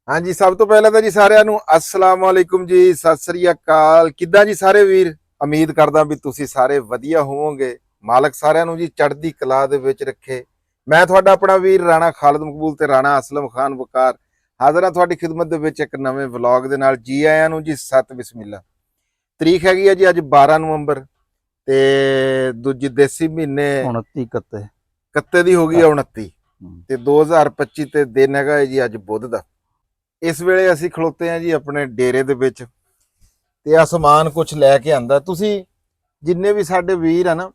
हाँ जी, सब तो पहले तो जी साਰਿਆਂ ਨੂੰ अस्सलाम वालेकुम जी, सत श्री अकाल। किद्दां जी सारे ਵੀਰ। ਉਮੀਦ ਕਰਦਾ ਵੀ ਤੁਸੀਂ ਸਾਰੇ ਵਧੀਆ ਹੋਵੋਗੇ। ਮਾਲਕ ਸਾਰਿਆਂ ਨੂੰ ਜੀ ਚੜ੍ਹਦੀ ਕਲਾ ਦੇ ਵਿੱਚ ਰੱਖੇ। ਮੈਂ ਤੁਹਾਡਾ ਆਪਣਾ ਵੀਰ ਰਾਣਾ ਖਾਲਦ ਮਕਬੂਲ ਤੇ ਰਾਣਾ ਅਸਲਮ ਖਾਨ ਵਕਾਰ ਹਾਜ਼ਰ ਹਾਂ ਤੁਹਾਡੀ ਖਿਦਮਤ ਦੇ ਵਿੱਚ ਇੱਕ ਨਵੇਂ ਵਲੌਗ ਦੇ ਨਾਲ। ਜੀ ਆਇਆਂ ਨੂੰ ਜੀ, ਸਤ ਬਿਸਮਿਲ੍ਲਾ। ਤਰੀਕ ਹੈਗੀ ਹੈ ਜੀ ਅੱਜ 12 ਨਵੰਬਰ ਤੇ ਦੂਜੀ ਦੇਸੀ ਮਹੀਨੇ 29 ਕੱਤੇ ਕੱਤੇ ਦੀ ਹੋ ਗਈ 29 ਤੇ 2025 ਤੇ ਦਿਨ ਹੈਗਾ ਹੈ ਜੀ ਅੱਜ ਬੁੱਧ ਦਾ। ਇਸ ਵੇਲੇ ਅਸੀਂ ਖਲੋਤੇ ਆ ਜੀ ਆਪਣੇ ਡੇਰੇ ਦੇ ਵਿੱਚ ਤੇ ਆ ਸਮਾਨ ਕੁਝ ਲੈ ਕੇ ਆਂਦਾ। ਤੁਸੀਂ ਜਿੰਨੇ ਵੀ ਸਾਡੇ ਵੀਰ ਆ ਨਾ,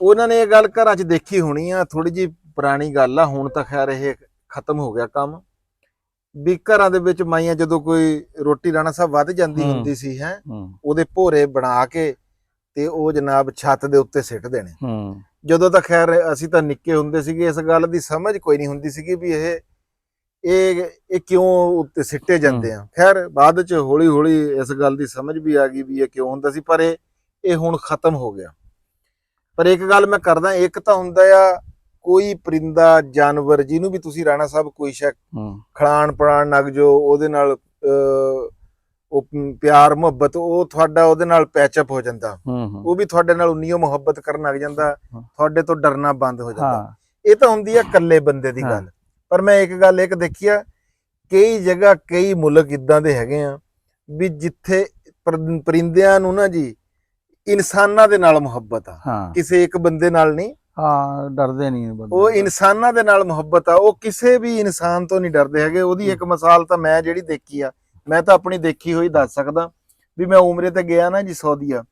ਉਹਨਾਂ ਨੇ ਇਹ ਗੱਲ ਘਰਾਂ 'ਚ ਦੇਖੀ ਹੋਣੀ ਆ। ਥੋੜੀ ਜੀ ਪੁਰਾਣੀ ਗੱਲ ਆ, ਹੁਣ ਤਾਂ ਖੈਰ ਇਹ ਖਤਮ ਹੋ ਗਿਆ ਕੰਮ। ਵੀ ਘਰਾਂ ਦੇ ਵਿੱਚ ਮਾਈਆਂ ਜਦੋਂ ਕੋਈ ਰੋਟੀ ਰਾਣਾ ਸਾਹਿਬ ਵੱਧ ਜਾਂਦੀ ਹੁੰਦੀ ਸੀ ਹੈ, ਉਹਦੇ ਭੋਰੇ ਬਣਾ ਕੇ ਤੇ ਉਹ ਜਨਾਬ ਛੱਤ ਦੇ ਉੱਤੇ ਸਿੱਟ ਦੇਣੇ। ਜਦੋਂ ਤਾਂ ਖੈਰ ਅਸੀਂ ਤਾਂ ਨਿੱਕੇ ਹੁੰਦੇ ਸੀਗੇ, ਇਸ ਗੱਲ ਦੀ ਸਮਝ ਕੋਈ ਨਹੀਂ ਹੁੰਦੀ ਸੀਗੀ ਵੀ ਇਹ ਕਿਉਂ ਉੱਤੇ ਸਿੱਟੇ ਜਾਂਦੇ ਆ। ਖੈਰ ਬਾਅਦ ਚ ਹੌਲੀ ਹੌਲੀ ਇਸ ਗੱਲ ਦੀ ਸਮਝ ਵੀ ਆ ਗਈ ਵੀ ਇਹ ਕਿਉਂ ਹੁੰਦਾ ਸੀ, ਪਰ ਇਹ ਹੁਣ ਖਤਮ ਹੋ ਗਿਆ। ਪਰ ਇੱਕ ਗੱਲ ਮੈਂ ਕਰਦਾ, ਇੱਕ ਤਾਂ ਹੁੰਦਾ ਆ ਕੋਈ ਪਰਿੰਦਾ ਜਾਨਵਰ ਜਿਹਨੂੰ ਵੀ ਤੁਸੀਂ ਰਾਣਾ ਸਾਹਿਬ ਕੋਈ ਸ਼ੱਕ ਖਿਲਾਣ ਪੜਾਣ ਲੱਗ ਜੋ, ਉਹਦੇ ਨਾਲ ਉਹ ਪਿਆਰ ਮੁਹੱਬਤ ਉਹ ਤੁਹਾਡਾ ਉਹਦੇ ਨਾਲ ਪੈਚਅਪ ਹੋ ਜਾਂਦਾ, ਉਹ ਵੀ ਤੁਹਾਡੇ ਨਾਲ ਉਨੀ ਮੁਹੱਬਤ ਕਰਨ ਲੱਗ ਜਾਂਦਾ, ਤੁਹਾਡੇ ਤੋਂ ਡਰਨਾ ਬੰਦ ਹੋ ਜਾਂਦਾ। ਇਹ ਤਾਂ ਹੁੰਦੀ ਆ ਇਕੱਲੇ ਬੰਦੇ ਦੀ ਗੱਲ। ਪਰ ਮੈਂ ਇੱਕ ਗੱਲ ਇੱਕ ਦੇਖੀ ਆ, ਕਈ ਜਗ੍ਹਾ ਕਈ ਮੁਲਕ ਇਦਾਂ ਦੇ ਹੈਗੇ ਆ ਵੀ ਜਿੱਥੇ ਪਰਿੰਦਿਆਂ ਨੂੰ ਨਾ ਜੀ ਇਨਸਾਨਾਂ ਦੇ ਨਾਲ ਮੁਹੱਬਤ ਆ, ਕਿਸੇ ਇੱਕ ਬੰਦੇ ਨਾਲ ਨਹੀਂ। ਡਰਦੇ ਨਹੀਂ ਉਹ ਇਨਸਾਨਾਂ ਦੇ ਨਾਲ ਮੁਹੱਬਤ ਆ, ਉਹ ਕਿਸੇ ਵੀ ਇਨਸਾਨ ਤੋਂ ਨਹੀਂ ਡਰਦੇ ਹੈਗੇ। ਉਹਦੀ ਇੱਕ ਮਿਸਾਲ ਤਾਂ ਮੈਂ ਜਿਹੜੀ ਦੇਖੀ ਆ, ਮੈਂ ਤਾਂ ਆਪਣੀ ਦੇਖੀ ਹੋਈ ਦੱਸ ਸਕਦਾ ਵੀ ਮੈਂ ਉਮਰੇ ਤੇ ਗਿਆ ਨਾ ਜੀ ਸਾਊਦੀਆ,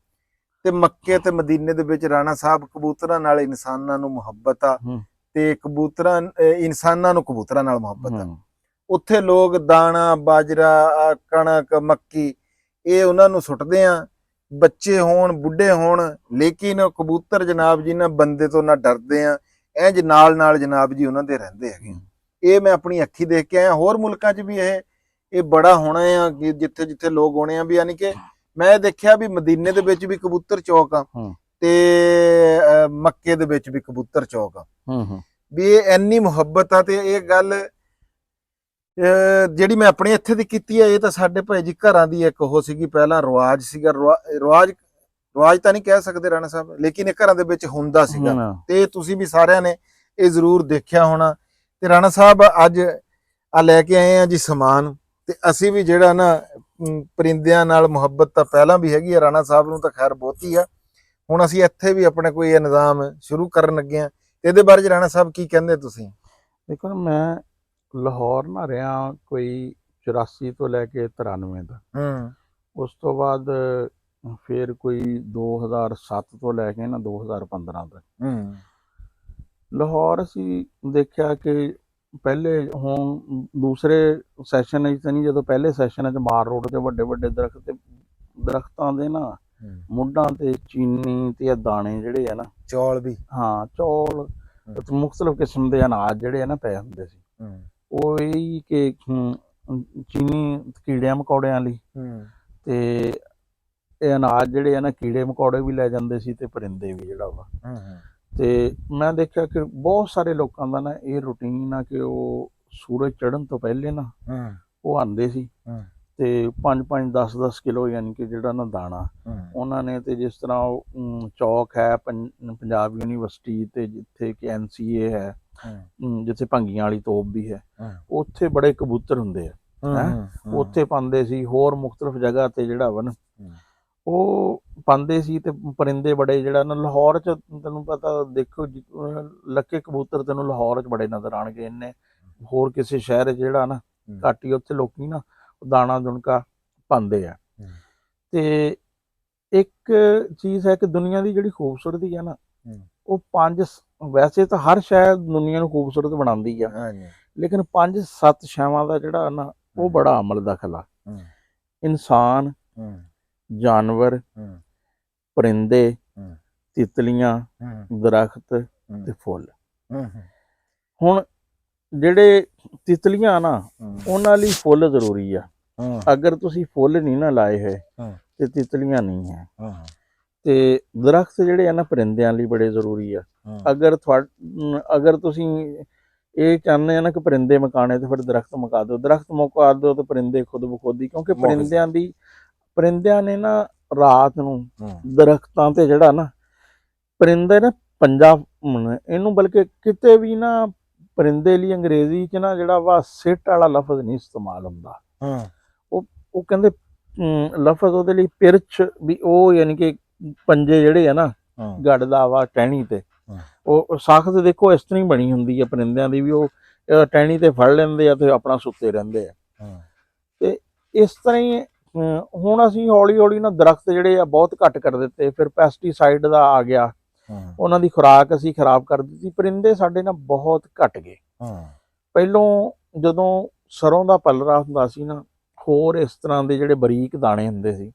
ਤੇ ਮੱਕੇ ਤੇ ਮਦੀਨੇ ਦੇ ਵਿੱਚ ਰਾਣਾ ਸਾਹਿਬ ਕਬੂਤਰਾਂ ਨਾਲ ਇਨਸਾਨਾਂ ਨੂੰ ਮੁਹੱਬਤ ਆ ਤੇ ਕਬੂਤਰਾਂ ਇਨਸਾਨਾਂ ਨੂੰ ਕਬੂਤਰਾਂ ਨਾਲ ਮੁਹੱਬਤ ਆ। ਉੱਥੇ ਲੋਕ ਦਾਣਾ ਬਾਜਰਾ ਕਣਕ ਮੱਕੀ ਇਹ ਉਹਨਾਂ ਨੂੰ ਸੁੱਟਦੇ ਆ, ਬੱਚੇ ਹੋਣ ਬੁੱਢੇ ਹੋਣ, ਲੇਕਿਨ ਕਬੂਤਰ ਜਨਾਬ ਜੀ ਨਾ ਬੰਦੇ ਤੋਂ ਨਾ ਡਰਦੇ ਆ, ਇੰਜ ਨਾਲ ਨਾਲ ਜਨਾਬ ਜੀ ਉਹਨਾਂ ਦੇ ਰਹਿੰਦੇ ਹੈਗੇ। ਇਹ ਮੈਂ ਆਪਣੀ ਅੱਖੀ ਦੇਖ ਕੇ ਆਇਆ। ਹੋਰ ਮੁਲਕਾਂ 'ਚ ਵੀ ਇਹ ਬੜਾ ਹੋਣਾ ਆ ਕਿ ਜਿੱਥੇ ਜਿੱਥੇ ਲੋਕ ਹੋਣੇ ਆ ਵੀ, ਯਾਨੀ ਕਿ ਮੈਂ ਦੇਖਿਆ ਵੀ ਮਦੀਨੇ ਦੇ ਵਿੱਚ ਵੀ ਕਬੂਤਰ ਚੌਕ ਆ ਤੇ ਮੱਕੇ ਦੇ ਵਿੱਚ ਵੀ ਕਬੂਤਰ ਚੌਕ ਆ। ਵੀ ਇਹ ਇੰਨੀ ਮੁਹੱਬਤ ਆ। ਤੇ ਇਹ ਗੱਲ ਜਿਹੜੀ ਮੈਂ ਆਪਣੇ ਇੱਥੇ ਦੀ ਕੀਤੀ ਆ, ਇਹ ਤਾਂ ਸਾਡੇ ਭਾਈ ਜੀ ਘਰਾਂ ਦੀ ਇੱਕ ਉਹ ਸੀਗੀ, ਪਹਿਲਾਂ ਰਿਵਾਜ ਸੀਗਾ। ਰਿਵਾਜ ਤਾਂ ਨਹੀਂ ਕਹਿ ਸਕਦੇ ਰਾਣਾ ਸਾਹਿਬ, ਲੇਕਿਨ ਇਹ ਘਰਾਂ ਦੇ ਵਿੱਚ ਹੁੰਦਾ ਸੀਗਾ। ਤੇ ਤੁਸੀਂ ਵੀ ਸਾਰਿਆਂ ਨੇ ਇਹ ਜ਼ਰੂਰ ਦੇਖਿਆ ਹੋਣਾ। ਤੇ ਰਾਣਾ ਸਾਹਿਬ ਅੱਜ ਆ ਲੈ ਕੇ ਆਏ ਆ ਜੀ ਸਮਾਨ। ਤੇ ਅਸੀਂ ਵੀ ਜਿਹੜਾ ਨਾ ਪਰਿੰਦਿਆਂ ਨਾਲ ਮੁਹੱਬਤ ਤਾਂ ਪਹਿਲਾਂ ਵੀ ਹੈਗੀ ਆ, ਰਾਣਾ ਸਾਹਿਬ ਨੂੰ ਤਾਂ ਖੈਰ ਬਹੁਤੀ ਆ। ਹੁਣ ਅਸੀਂ ਇੱਥੇ ਵੀ ਆਪਣੇ ਕੋਈ ਇਹ ਨਿਜ਼ਾਮ ਸ਼ੁਰੂ ਕਰਨ ਲੱਗੇ ਆ। ਤੇ ਇਹਦੇ ਬਾਰੇ ਰਾਣਾ ਸਾਹਿਬ ਕੀ ਕਹਿੰਦੇ ਤੁਸੀਂ? ਦੇਖੋ, ਮੈਂ ਲਾਹੌਰ ਨਾ ਰਿਹਾ ਕੋਈ 84 ਤੋਂ ਲੈ ਕੇ 93 ਦਾ। ਉਸ ਤੋਂ ਬਾਅਦ ਫਿਰ ਕੋਈ 2007 ਤੋਂ ਲੈ ਕੇ ਨਾ 2015 ਤੱਕ ਲਾਹੌਰ ਅਸੀਂ ਦੇਖਿਆ ਕਿ ਪਹਿਲੇ ਹੁਣ ਦੂਸਰੇ ਸੈਸ਼ਨ ਵਿੱਚ ਤਾਂ ਨਹੀਂ, ਜਦੋਂ ਪਹਿਲੇ ਸੈਸ਼ਨ 'ਚ ਮਾਰ ਰੋਡ ਤੇ ਵੱਡੇ ਵੱਡੇ ਦਰਖਤਾਂ ਦੇ ਨਾ ਮੁੱਢਾਂ ਤੇ ਚੀਨੀ ਤੇ ਦਾਣੇ ਜਿਹੜੇ ਆ ਨਾ, ਚੌਲ ਵੀ, ਚੌਲ ਮੁਖਤਲਿਫ ਕਿਸਮ ਦੇ ਅਨਾਜ ਜਿਹੜੇ ਆ ਨਾ ਪਏ ਹੁੰਦੇ ਸੀ। ਉਹ ਇਹ ਕਿ ਚੀਨੀ ਕੀੜਿਆਂ ਮਕੌੜਿਆਂ ਲਈ, ਤੇ ਇਹ ਅਨਾਜ ਜਿਹੜੇ ਆ ਨਾ ਕੀੜੇ ਮਕੌੜੇ ਵੀ ਲੈ ਜਾਂਦੇ ਸੀ ਤੇ ਪਰਿੰਦੇ ਵੀ ਜਿਹੜਾ ਵਾ। ਤੇ ਮੈਂ ਦੇਖਿਆ ਕਿ ਬਹੁਤ ਸਾਰੇ ਲੋਕਾਂ ਦਾ ਨਾ ਇਹ ਰੂਟੀਨ ਆ ਕਿ ਉਹ ਸੂਰਜ ਚੜ੍ਹਨ ਤੋਂ ਪਹਿਲੇ ਨਾ ਉਹ ਆਉਂਦੇ ਸੀ ਤੇ 5-5 10-10 ਕਿਲੋ ਯਾਨੀ ਕਿ ਜਿਹੜਾ ਨਾ ਦਾਣਾ ਉਹਨਾਂ ਨੇ, ਤੇ ਜਿਸ ਤਰ੍ਹਾਂ ਉਹ ਚੌਕ ਹੈ ਪੰਜਾਬ ਯੂਨੀਵਰਸਿਟੀ ਤੇ ਜਿੱਥੇ ਕਿ NCA ਹੈ, ਜਿੱਥੇ ਭੰਗੀਆਂ ਵਾਲੀ ਤੋਪ ਵੀ ਹੈ, ਉੱਥੇ ਬੜੇ ਕਬੂਤਰ ਹੁੰਦੇ ਆ, ਉੱਥੇ ਪਾਉਂਦੇ ਸੀ। ਹੋਰ ਮੁਖਤਲਿਫ ਜਗ੍ਹਾ ਤੇ ਜਿਹੜਾ ਵਾ ਨਾ ਉਹ ਪਾਉਂਦੇ ਸੀ। ਤੇ ਪਰਿੰਦੇ ਬੜੇ ਜਿਹੜਾ ਨਾ ਲਾਹੌਰ 'ਚ ਤੈਨੂੰ ਪਤਾ, ਦੇਖੋ ਲੱਕੇ ਕਬੂਤਰ ਤੈਨੂੰ ਲਾਹੌਰ 'ਚ ਬੜੇ ਨਜ਼ਰ ਆਉਣਗੇ। ਇੰਨੇ ਹੋਰ ਕਿਸੇ ਸ਼ਹਿਰ 'ਚ ਜਿਹੜਾ ਨਾ ਘੱਟ ਹੀ, ਉੱਥੇ ਲੋਕੀ ਨਾ ਦਾਣਾ ਦੁਣਕਾ ਪਾਉਂਦੇ ਆ। ਤੇ ਇੱਕ ਚੀਜ਼ ਹੈ ਕਿ ਦੁਨੀਆ ਦੀ ਜਿਹੜੀ ਖੂਬਸੂਰਤੀ ਆ ਨਾ, ਉਹ ਵੈਸੇ ਤਾਂ ਹਰ ਸ਼ੈ ਦੁਨੀਆ ਨੂੰ ਖੂਬਸੂਰਤ ਬਣਾਉਂਦੀ ਆ, ਲੇਕਿਨ 5-7 ਸ਼ੈਵਾਂ ਦਾ ਜਿਹੜਾ ਨਾ ਉਹ ਬੜਾ ਅਮਲ ਦਖਲ ਆ। ਇਨਸਾਨ, ਜਾਨਵਰ, ਪਰਿੰਦੇ, ਤਿਤਲੀਆਂ, ਦਰਖਤ ਤੇ ਫੁੱਲ। ਹੁਣ ਜਿਹੜੇ ਤਿਤਲੀਆਂ ਨਾ, ਉਹਨਾਂ ਲਈ ਫੁੱਲ ਜ਼ਰੂਰੀ ਆ। ਅਗਰ ਤੁਸੀਂ ਫੁੱਲ ਨਹੀਂ ਨਾ ਲਾਏ ਹੋਏ ਤੇ ਤਿਤਲੀਆਂ ਨਹੀਂ ਹੈ। ਤੇ ਦਰਖਤ ਜਿਹੜੇ ਆ ਨਾ ਪਰਿੰਦਿਆਂ ਲਈ ਬੜੇ ਜ਼ਰੂਰੀ ਆ। ਅਗਰ ਤੁਸੀਂ ਇਹ ਚਾਹੁੰਦੇ ਆ ਨਾ ਕਿ ਪਰਿੰਦੇ ਮਕਾਣੇ ਤੇ ਫਿਰ ਦਰਖਤ ਮੁਕਾ ਦਿਓ, ਦਰਖਤ ਮੁਕਾ ਦਿਓ ਤੇ ਪਰਿੰਦੇ ਖੁਦ ਬਖੁਦ ਕਿਉਂਕਿ ਪਰਿੰਦਿਆਂ ਨੇ ਨਾ ਰਾਤ ਨੂੰ ਦਰਖਤਾਂ ਤੇ ਜਿਹੜਾ ਨਾ ਪਰਿੰਦੇ ਨੇ ਪੰਜਾਬ ਇਹਨੂੰ ਬਲਕਿ ਕਿਤੇ ਵੀ ਨਾ ਪਰਿੰਦੇ ਲਈ ਅੰਗਰੇਜ਼ੀ ਚ ਨਾ ਜਿਹੜਾ ਵਾ ਸਿੱਟ ਵਾਲਾ ਲਫ਼ਜ਼ ਨਹੀਂ ਇਸਤੇਮਾਲ ਹੁੰਦਾ। ਉਹ ਕਹਿੰਦੇ ਲਫ਼ਜ਼ ਉਹਦੇ ਲਈ ਪਿਰਚ ਵੀ, ਉਹ ਯਾਨੀ ਕਿ ਪੰਜੇ ਜਿਹੜੇ ਆ ਨਾ ਗੱਡਦਾ ਵਾ ਟਹਿਣੀ ਤੇ, ਉਹ ਸਾਖਤ ਦੇਖੋ ਇਸ ਤਰ੍ਹਾਂ ਹੀ ਬਣੀ ਹੁੰਦੀ ਆ ਪਰਿੰਦਿਆਂ ਦੀ ਵੀ, ਉਹ ਟਹਿਣੀ ਤੇ ਫੜ ਲੈਂਦੇ ਆ ਤੇ ਆਪਣਾ ਸੁੱਤੇ ਰਹਿੰਦੇ ਆ। ਤੇ ਇਸ ਤਰ੍ਹਾਂ ਹੀ ਹੁਣ ਅਸੀਂ ਹੌਲੀ ਹੌਲੀ ਨਾ ਦਰਖਤ ਜਿਹੜੇ ਆ ਬਹੁਤ ਘੱਟ ਕਰ ਦਿੱਤੇ, ਫਿਰ ਪੈਸਟੀਸਾਈਡ ਦਾ ਆ ਗਿਆ, ਉਹਨਾਂ ਦੀ ਖੁਰਾਕ ਅਸੀਂ ਖਰਾਬ ਕਰ ਦਿੱਤੀ, ਪਰਿੰਦੇ ਸਾਡੇ ਨਾਲ ਬਹੁਤ ਘਟ ਗਏ। ਪਹਿਲੋਂ ਜਦੋਂ ਸਰੋਂ ਦਾ ਪੱਲਰਾ ਹੁੰਦਾ ਸੀ ਨਾ, ਹੋਰ ਇਸ ਤਰ੍ਹਾਂ ਦੇ ਜਿਹੜੇ ਬਰੀਕ ਦਾਣੇ ਹੁੰਦੇ ਸੀ,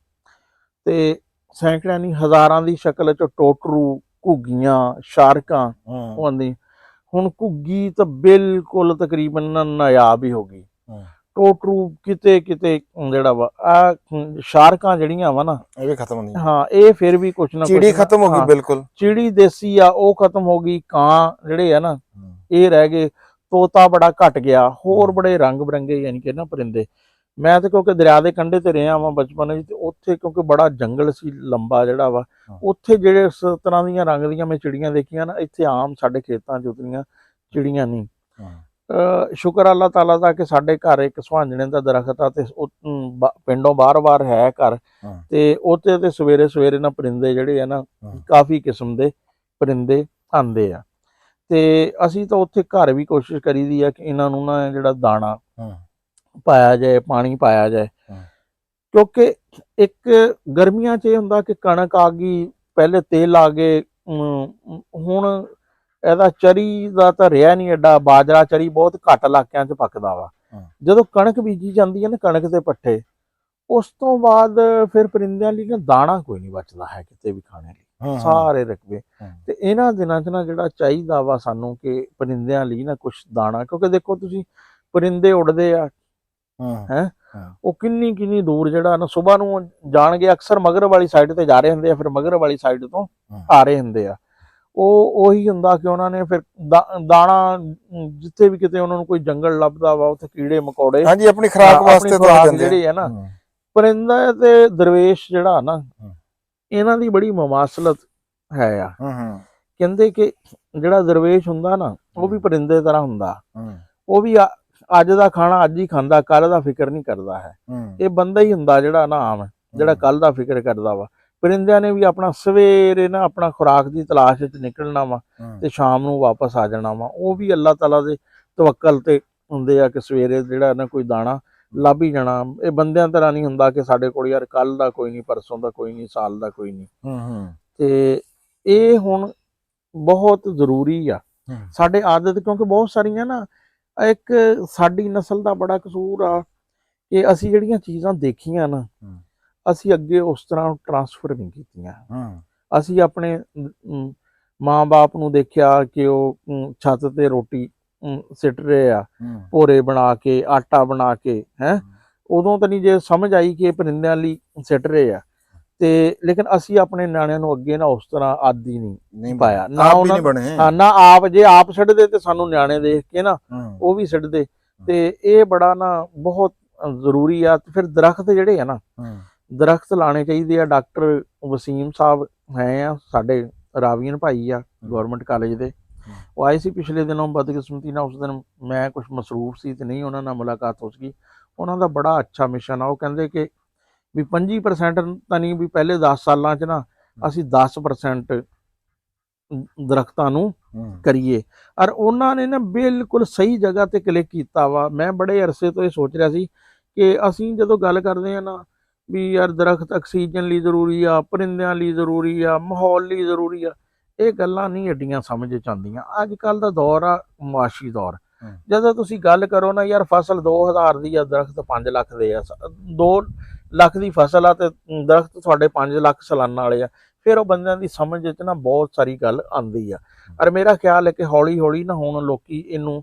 ਤੇ ਸੈਂਕੜਿਆਂ ਨਹੀਂ ਹਜ਼ਾਰਾਂ ਦੀ ਸ਼ਕਲ ਚ ਟੋਟਰੂ, ਘੁੱਗੀਆਂ, ਸ਼ਾਰਕਾਂ ਆਉਂਦੀ। ਹੁਣ ਘੁੱਗੀ ਤਾਂ ਬਿਲਕੁਲ ਤਕਰੀਬਨ ਨਾਯਾਬ ਹੀ ਹੋ ਗਈ, ਟੋਟਰੂ ਕਿਤੇ ਕਿਤੇ ਜਿਹੜਾ ਵਾ, ਆ ਸ਼ਾਰਕਾਂ ਜਿਹੜੀਆਂ ਵਾ ਨਾ ਇਹ ਵੀ ਖਤਮ ਹੁੰਦੀ। ਹਾਂ, ਇਹ ਫਿਰ ਵੀ ਕੁਛ ਨਾ ਚਿੜੀ ਖਤਮ ਹੋ ਗਈ ਬਿਲਕੁਲ, ਚਿੜੀ ਦੇਸੀ ਆ ਉਹ ਖਤਮ ਹੋ ਗਈ, ਕਾਂ ਜਿਹੜੇ ਆ ਨਾ ਇਹ ਰਹਿ ਗਏ, ਤੋਤਾ ਬੜਾ ਘਟ ਗਿਆ, ਹੋਰ ਬੜੇ ਰੰਗ ਬਰੰਗੇ ਯਾਨੀ ਕਿ ਨਾ ਪਰਿੰਦੇ। ਮੈਂ ਤੇ ਕਿਉਂਕਿ ਦਰਿਆ ਦੇ ਕੰਢੇ ਤੇ ਰਿਹਾ ਵਾਂ ਬਚਪਨ ਵਿੱਚ, ਤੇ ਉੱਥੇ ਕਿਉਂਕਿ ਬੜਾ ਜੰਗਲ ਸੀ ਲੰਬਾ ਜਿਹੜਾ ਵਾ, ਉੱਥੇ ਜਿਹੜੇ ਇਸ ਤਰ੍ਹਾਂ ਦੀਆਂ ਰੰਗ ਦੀਆਂ ਮੈਂ ਚਿੜੀਆਂ ਦੇਖੀਆਂ ਨਾ, ਇੱਥੇ ਆਮ ਸਾਡੇ ਖੇਤਾਂ 'ਚ ਉਤਰੀਆਂ ਚਿੜੀਆਂ ਨਹੀਂ। ਸ਼ੁਕਰ ਅੱਲਾਹ ਤਾਲਾ ਦਾ ਕਿ ਸਾਡੇ ਘਰ ਇੱਕ ਸੁਹਾਂਜਣੇ ਦਾ ਦਰਖਤ ਆ, ਤੇ ਪਿੰਡੋਂ ਬਾਰ-ਬਾਰ ਹੈ ਘਰ, ਤੇ ਉੱਥੇ ਤੇ ਸਵੇਰੇ ਸਵੇਰੇ ਨਾ ਪਰਿੰਦੇ ਜਿਹੜੇ ਆ ਨਾ ਕਾਫੀ ਕਿਸਮ ਦੇ ਪਰਿੰਦੇ ਆਉਂਦੇ ਆ, ਤੇ ਅਸੀਂ ਤਾਂ ਉੱਥੇ ਘਰ ਵੀ ਕੋਸ਼ਿਸ਼ ਕਰੀਦੀ ਆ ਕਿ ਇਹਨਾਂ ਨੂੰ ਨਾ ਜਿਹੜਾ ਦਾਣਾ ਪਾਇਆ ਜਾਏ, ਪਾਣੀ ਪਾਇਆ ਜਾਏ, ਕਿਉਂਕਿ ਇੱਕ ਗਰਮੀਆਂ 'ਚ ਇਹ ਹੁੰਦਾ ਕਿ ਕਣਕ ਆ ਗਈ, ਪਹਿਲੇ ਤੇਲ ਆ ਗਏ, ਹੁਣ ਇਹਦਾ ਚਰੀ ਦਾ ਤਾਂ ਰਿਹਾ ਨਹੀਂ ਐਡਾ, ਬਾਜਰਾ ਚਰੀ ਬਹੁਤ ਘੱਟ ਇਲਾਕਿਆਂ 'ਚ ਪੱਕਦਾ ਵਾ। ਜਦੋਂ ਕਣਕ ਬੀਜੀ ਜਾਂਦੀ ਹੈ ਨਾ, ਕਣਕ ਦੇ ਪੱਠੇ, ਉਸ ਤੋਂ ਬਾਅਦ ਫਿਰ ਪਰਿੰਦਿਆਂ ਲਈ ਨਾ ਦਾਣਾ ਕੋਈ ਨਹੀਂ ਬਚਦਾ ਹੈ ਕਿਤੇ ਵੀ ਖਾਣੇ ਲਈ, ਸਾਰੇ ਰਕਬੇ। ਤੇ ਇਹਨਾਂ ਦਿਨਾਂ 'ਚ ਨਾ ਜਿਹੜਾ ਚਾਹੀਦਾ ਵਾ ਸਾਨੂੰ ਕਿ ਪਰਿੰਦਿਆਂ ਲਈ ਨਾ ਕੁਛ ਦਾਣਾ, ਕਿਉਂਕਿ ਦੇਖੋ ਤੁਸੀਂ ਪਰਿੰਦੇ ਉੱਡਦੇ ਆ ਹੈ, ਉਹ ਕਿੰਨੀ ਕਿੰਨੀ ਦੂਰ ਜਿਹੜਾ ਨਾ ਸੁਬਾਹ ਨੂੰ ਜਾਣਗੇ, ਅਕਸਰ ਮਗਰਬ ਵਾਲੀ ਸਾਈਡ ਤੇ ਜਾ ਰਹੇ ਹੁੰਦੇ ਆ, ਫਿਰ ਮਗਰਬ ਵਾਲੀ ਸਾਈਡ ਤੋਂ ਆ ਰਹੇ ਹੁੰਦੇ ਆ। ਉਹ ਉਹੀ ਹੁੰਦਾ ਕਿ ਉਹਨਾਂ ਨੇ ਫਿਰ ਦਾਣਾ ਜਿੱਥੇ ਵੀ ਕਿਤੇ ਉਹਨਾਂ ਨੂੰ ਕੋਈ ਜੰਗਲ ਲੱਭਦਾ ਵਾ, ਉੱਥੇ ਕੀੜੇ ਮਕੌੜੇ ਆਪਣੀ ਖੁਰਾਕ ਵਾਸਤੇ ਜਿਹੜੇ ਆ ਨਾ, ਪਰਿੰਦਾ ਤੇ ਦਰਵੇਸ਼ ਜਿਹੜਾ ਨਾ, ਇਹਨਾਂ ਦੀ ਬੜੀ ਮਮਾਸਲਤ ਹੈ ਆ। ਕਹਿੰਦੇ ਕਿ ਜਿਹੜਾ ਦਰਵੇਸ਼ ਹੁੰਦਾ ਨਾ, ਉਹ ਵੀ ਪਰਿੰਦੇ ਤਰ੍ਹਾਂ ਹੁੰਦਾ, ਉਹ ਵੀ ਅੱਜ ਦਾ ਖਾਣਾ ਅੱਜ ਹੀ ਖਾਂਦਾ, ਕੱਲ ਦਾ ਫਿਕਰ ਨਹੀਂ ਕਰਦਾ ਹੈ। ਇਹ ਬੰਦਾ ਹੀ ਹੁੰਦਾ ਜਿਹੜਾ ਨਾ ਆਮ, ਜਿਹੜਾ ਕੱਲ ਦਾ ਫਿਕਰ ਕਰਦਾ ਵਾ। ਪਰਿੰਦਿਆਂ ਨੇ ਵੀ ਆਪਣਾ ਸਵੇਰੇ ਨਾ ਆਪਣਾ ਖੁਰਾਕ ਦੀ ਤਲਾਸ਼ ਵਿੱਚ ਨਿਕਲਣਾ ਵਾ, ਤੇ ਸ਼ਾਮ ਨੂੰ ਵਾਪਸ ਆ ਜਾਣਾ ਵਾ। ਉਹ ਵੀ ਅੱਲਾਹ ਤਾਲਾ ਦੇ ਤਵੱਕਲ ਤੇ ਹੁੰਦੇ ਆ ਕਿ ਸਵੇਰੇ ਜਿਹੜਾ ਨਾ ਕੋਈ ਦਾਣਾ ਲੱਭ ਹੀ ਜਾਣਾ। ਇਹ ਬੰਦਿਆਂ ਤਰ੍ਹਾਂ ਨਹੀਂ ਹੁੰਦਾ ਕਿ ਸਾਡੇ ਕੋਲ ਯਾਰ ਕੱਲ ਦਾ ਕੋਈ ਨਹੀਂ, ਪਰਸੋਂ ਦਾ ਕੋਈ ਨਹੀਂ, ਸਾਲ ਦਾ ਕੋਈ ਨਹੀਂ। ਤੇ ਇਹ ਹੁਣ ਬਹੁਤ ਜ਼ਰੂਰੀ ਆ ਸਾਡੇ ਆਦਤ, ਕਿਉਂਕਿ ਬਹੁਤ ਸਾਰੀਆਂ ਨਾ, ਇੱਕ ਸਾਡੀ ਨਸਲ ਦਾ ਬੜਾ ਕਸੂਰ ਆ ਕਿ ਅਸੀਂ ਜਿਹੜੀਆਂ ਚੀਜ਼ਾਂ ਦੇਖੀਆਂ ਨਾ, ਅਸੀਂ ਅੱਗੇ ਉਸ ਤਰ੍ਹਾਂ ਟਰਾਂਸਫਰ ਨਹੀਂ ਕੀਤੀਆਂ। ਅਸੀਂ ਆਪਣੇ ਮਾਂ-ਬਾਪ ਨੂੰ ਦੇਖਿਆ ਕਿ ਉਹ ਛੱਤ ਤੇ ਰੋਟੀ ਸਿੱਟ ਰਹੇ ਆ, ਭੋਰੇ ਬਣਾ ਕੇ, ਆਟਾ ਬਣਾ ਕੇ, ਹੈ ਉਦੋਂ ਤਾਂ ਨਹੀਂ ਜੇ ਸਮਝ ਆਈ ਕਿ ਇਹ ਪਰਿੰਦਿਆਂ ਲਈ ਸਿੱਟ ਰਹੇ ਆ, ਤੇ ਲੇਕਿਨ ਅਸੀਂ ਆਪਣੇ ਨਿਆਣਿਆਂ ਨੂੰ ਅੱਗੇ ਨਾ ਉਸ ਤਰ੍ਹਾਂ ਆਦੀ ਨਹੀਂ ਪਾਇਆ, ਨਾ ਉਹਨਾਂ ਨਾ ਆਪ, ਜੇ ਆਪ ਸਿੱਟਦੇ ਤੇ ਸਾਨੂੰ ਨਿਆਣੇ ਦੇਖ ਕੇ ਨਾ ਉਹ ਵੀ ਸਿੱਟਦੇ। ਤੇ ਇਹ ਬੜਾ ਨਾ ਬਹੁਤ ਜ਼ਰੂਰੀ ਆ। ਫਿਰ ਦਰਖਤ ਜਿਹੜੇ ਆ ਨਾ, ਦਰਖਤ ਲਾਣੇ ਚਾਹੀਦੇ ਆ। ਡਾਕਟਰ ਵਸੀਮ ਸਾਹਿਬ ਹੈ ਆ ਸਾਡੇ ਰਾਵੀਅਨ ਭਾਈ ਆ, ਗੌਰਮੈਂਟ ਕਾਲਜ ਦੇ, ਉਹ ਆਏ ਸੀ ਪਿਛਲੇ ਦਿਨੋਂ, ਬਦਕਿਸਮਤੀ ਨਾਲ ਉਸ ਦਿਨ ਮੈਂ ਕੁਛ ਮਸਰੂਫ ਸੀ ਤੇ ਨਹੀਂ ਉਹਨਾਂ ਨਾਲ ਮੁਲਾਕਾਤ ਹੋ ਸਕੀ। ਉਹਨਾਂ ਦਾ ਬੜਾ ਅੱਛਾ ਮਿਸ਼ਨ ਆ। ਉਹ ਕਹਿੰਦੇ ਕਿ ਵੀ 25% ਤਾਂ ਨਹੀਂ, ਵੀ ਪਹਿਲੇ 10 ਸਾਲਾਂ 'ਚ ਨਾ ਅਸੀਂ 10% ਦਰਖਤਾਂ ਨੂੰ ਕਰੀਏ। ਔਰ ਉਹਨਾਂ ਨੇ ਨਾ ਬਿਲਕੁਲ ਸਹੀ ਜਗ੍ਹਾ ਤੇ ਕਲਿੱਕ ਕੀਤਾ ਵਾ। ਮੈਂ ਬੜੇ ਅਰਸੇ ਤੋਂ ਇਹ ਸੋਚ ਰਿਹਾ ਸੀ ਕਿ ਅਸੀਂ ਜਦੋਂ ਗੱਲ ਕਰਦੇ ਹਾਂ ਨਾ ਵੀ ਯਾਰ ਦਰਖਤ ਆਕਸੀਜਨ ਲਈ ਜ਼ਰੂਰੀ ਆ, ਪਰਿੰਦਿਆਂ ਲਈ ਜ਼ਰੂਰੀ ਆ, ਮਾਹੌਲ ਲਈ ਜ਼ਰੂਰੀ ਆ, ਇਹ ਗੱਲਾਂ ਨਹੀਂ ਐਡੀਆਂ ਸਮਝ 'ਚ ਆਉਂਦੀਆਂ। ਅੱਜ ਕੱਲ੍ਹ ਦਾ ਦੌਰ ਆ ਮੁਆਸ਼ੀ ਦੌਰ। ਜਦੋਂ ਤੁਸੀਂ ਗੱਲ ਕਰੋ ਨਾ ਯਾਰ ਫਸਲ 2000 ਦੀ ਆ, ਦਰਖਤ 5 ਲੱਖ ਦੇ ਆ, 2 ਲੱਖ ਦੀ ਫਸਲ ਆ ਤੇ ਦਰਖਤ ਤੁਹਾਡੇ 5 ਲੱਖ ਸਾਲਾਨਾ ਵਾਲੇ ਆ, ਫਿਰ ਉਹ ਬੰਦਿਆਂ ਦੀ ਸਮਝ 'ਚ ਨਾ ਬਹੁਤ ਸਾਰੀ ਗੱਲ ਆਉਂਦੀ ਆ। ਔਰ ਮੇਰਾ ਖਿਆਲ ਹੈ ਕਿ ਹੌਲੀ ਹੌਲੀ ਨਾ ਹੁਣ ਲੋਕੀ ਇਹਨੂੰ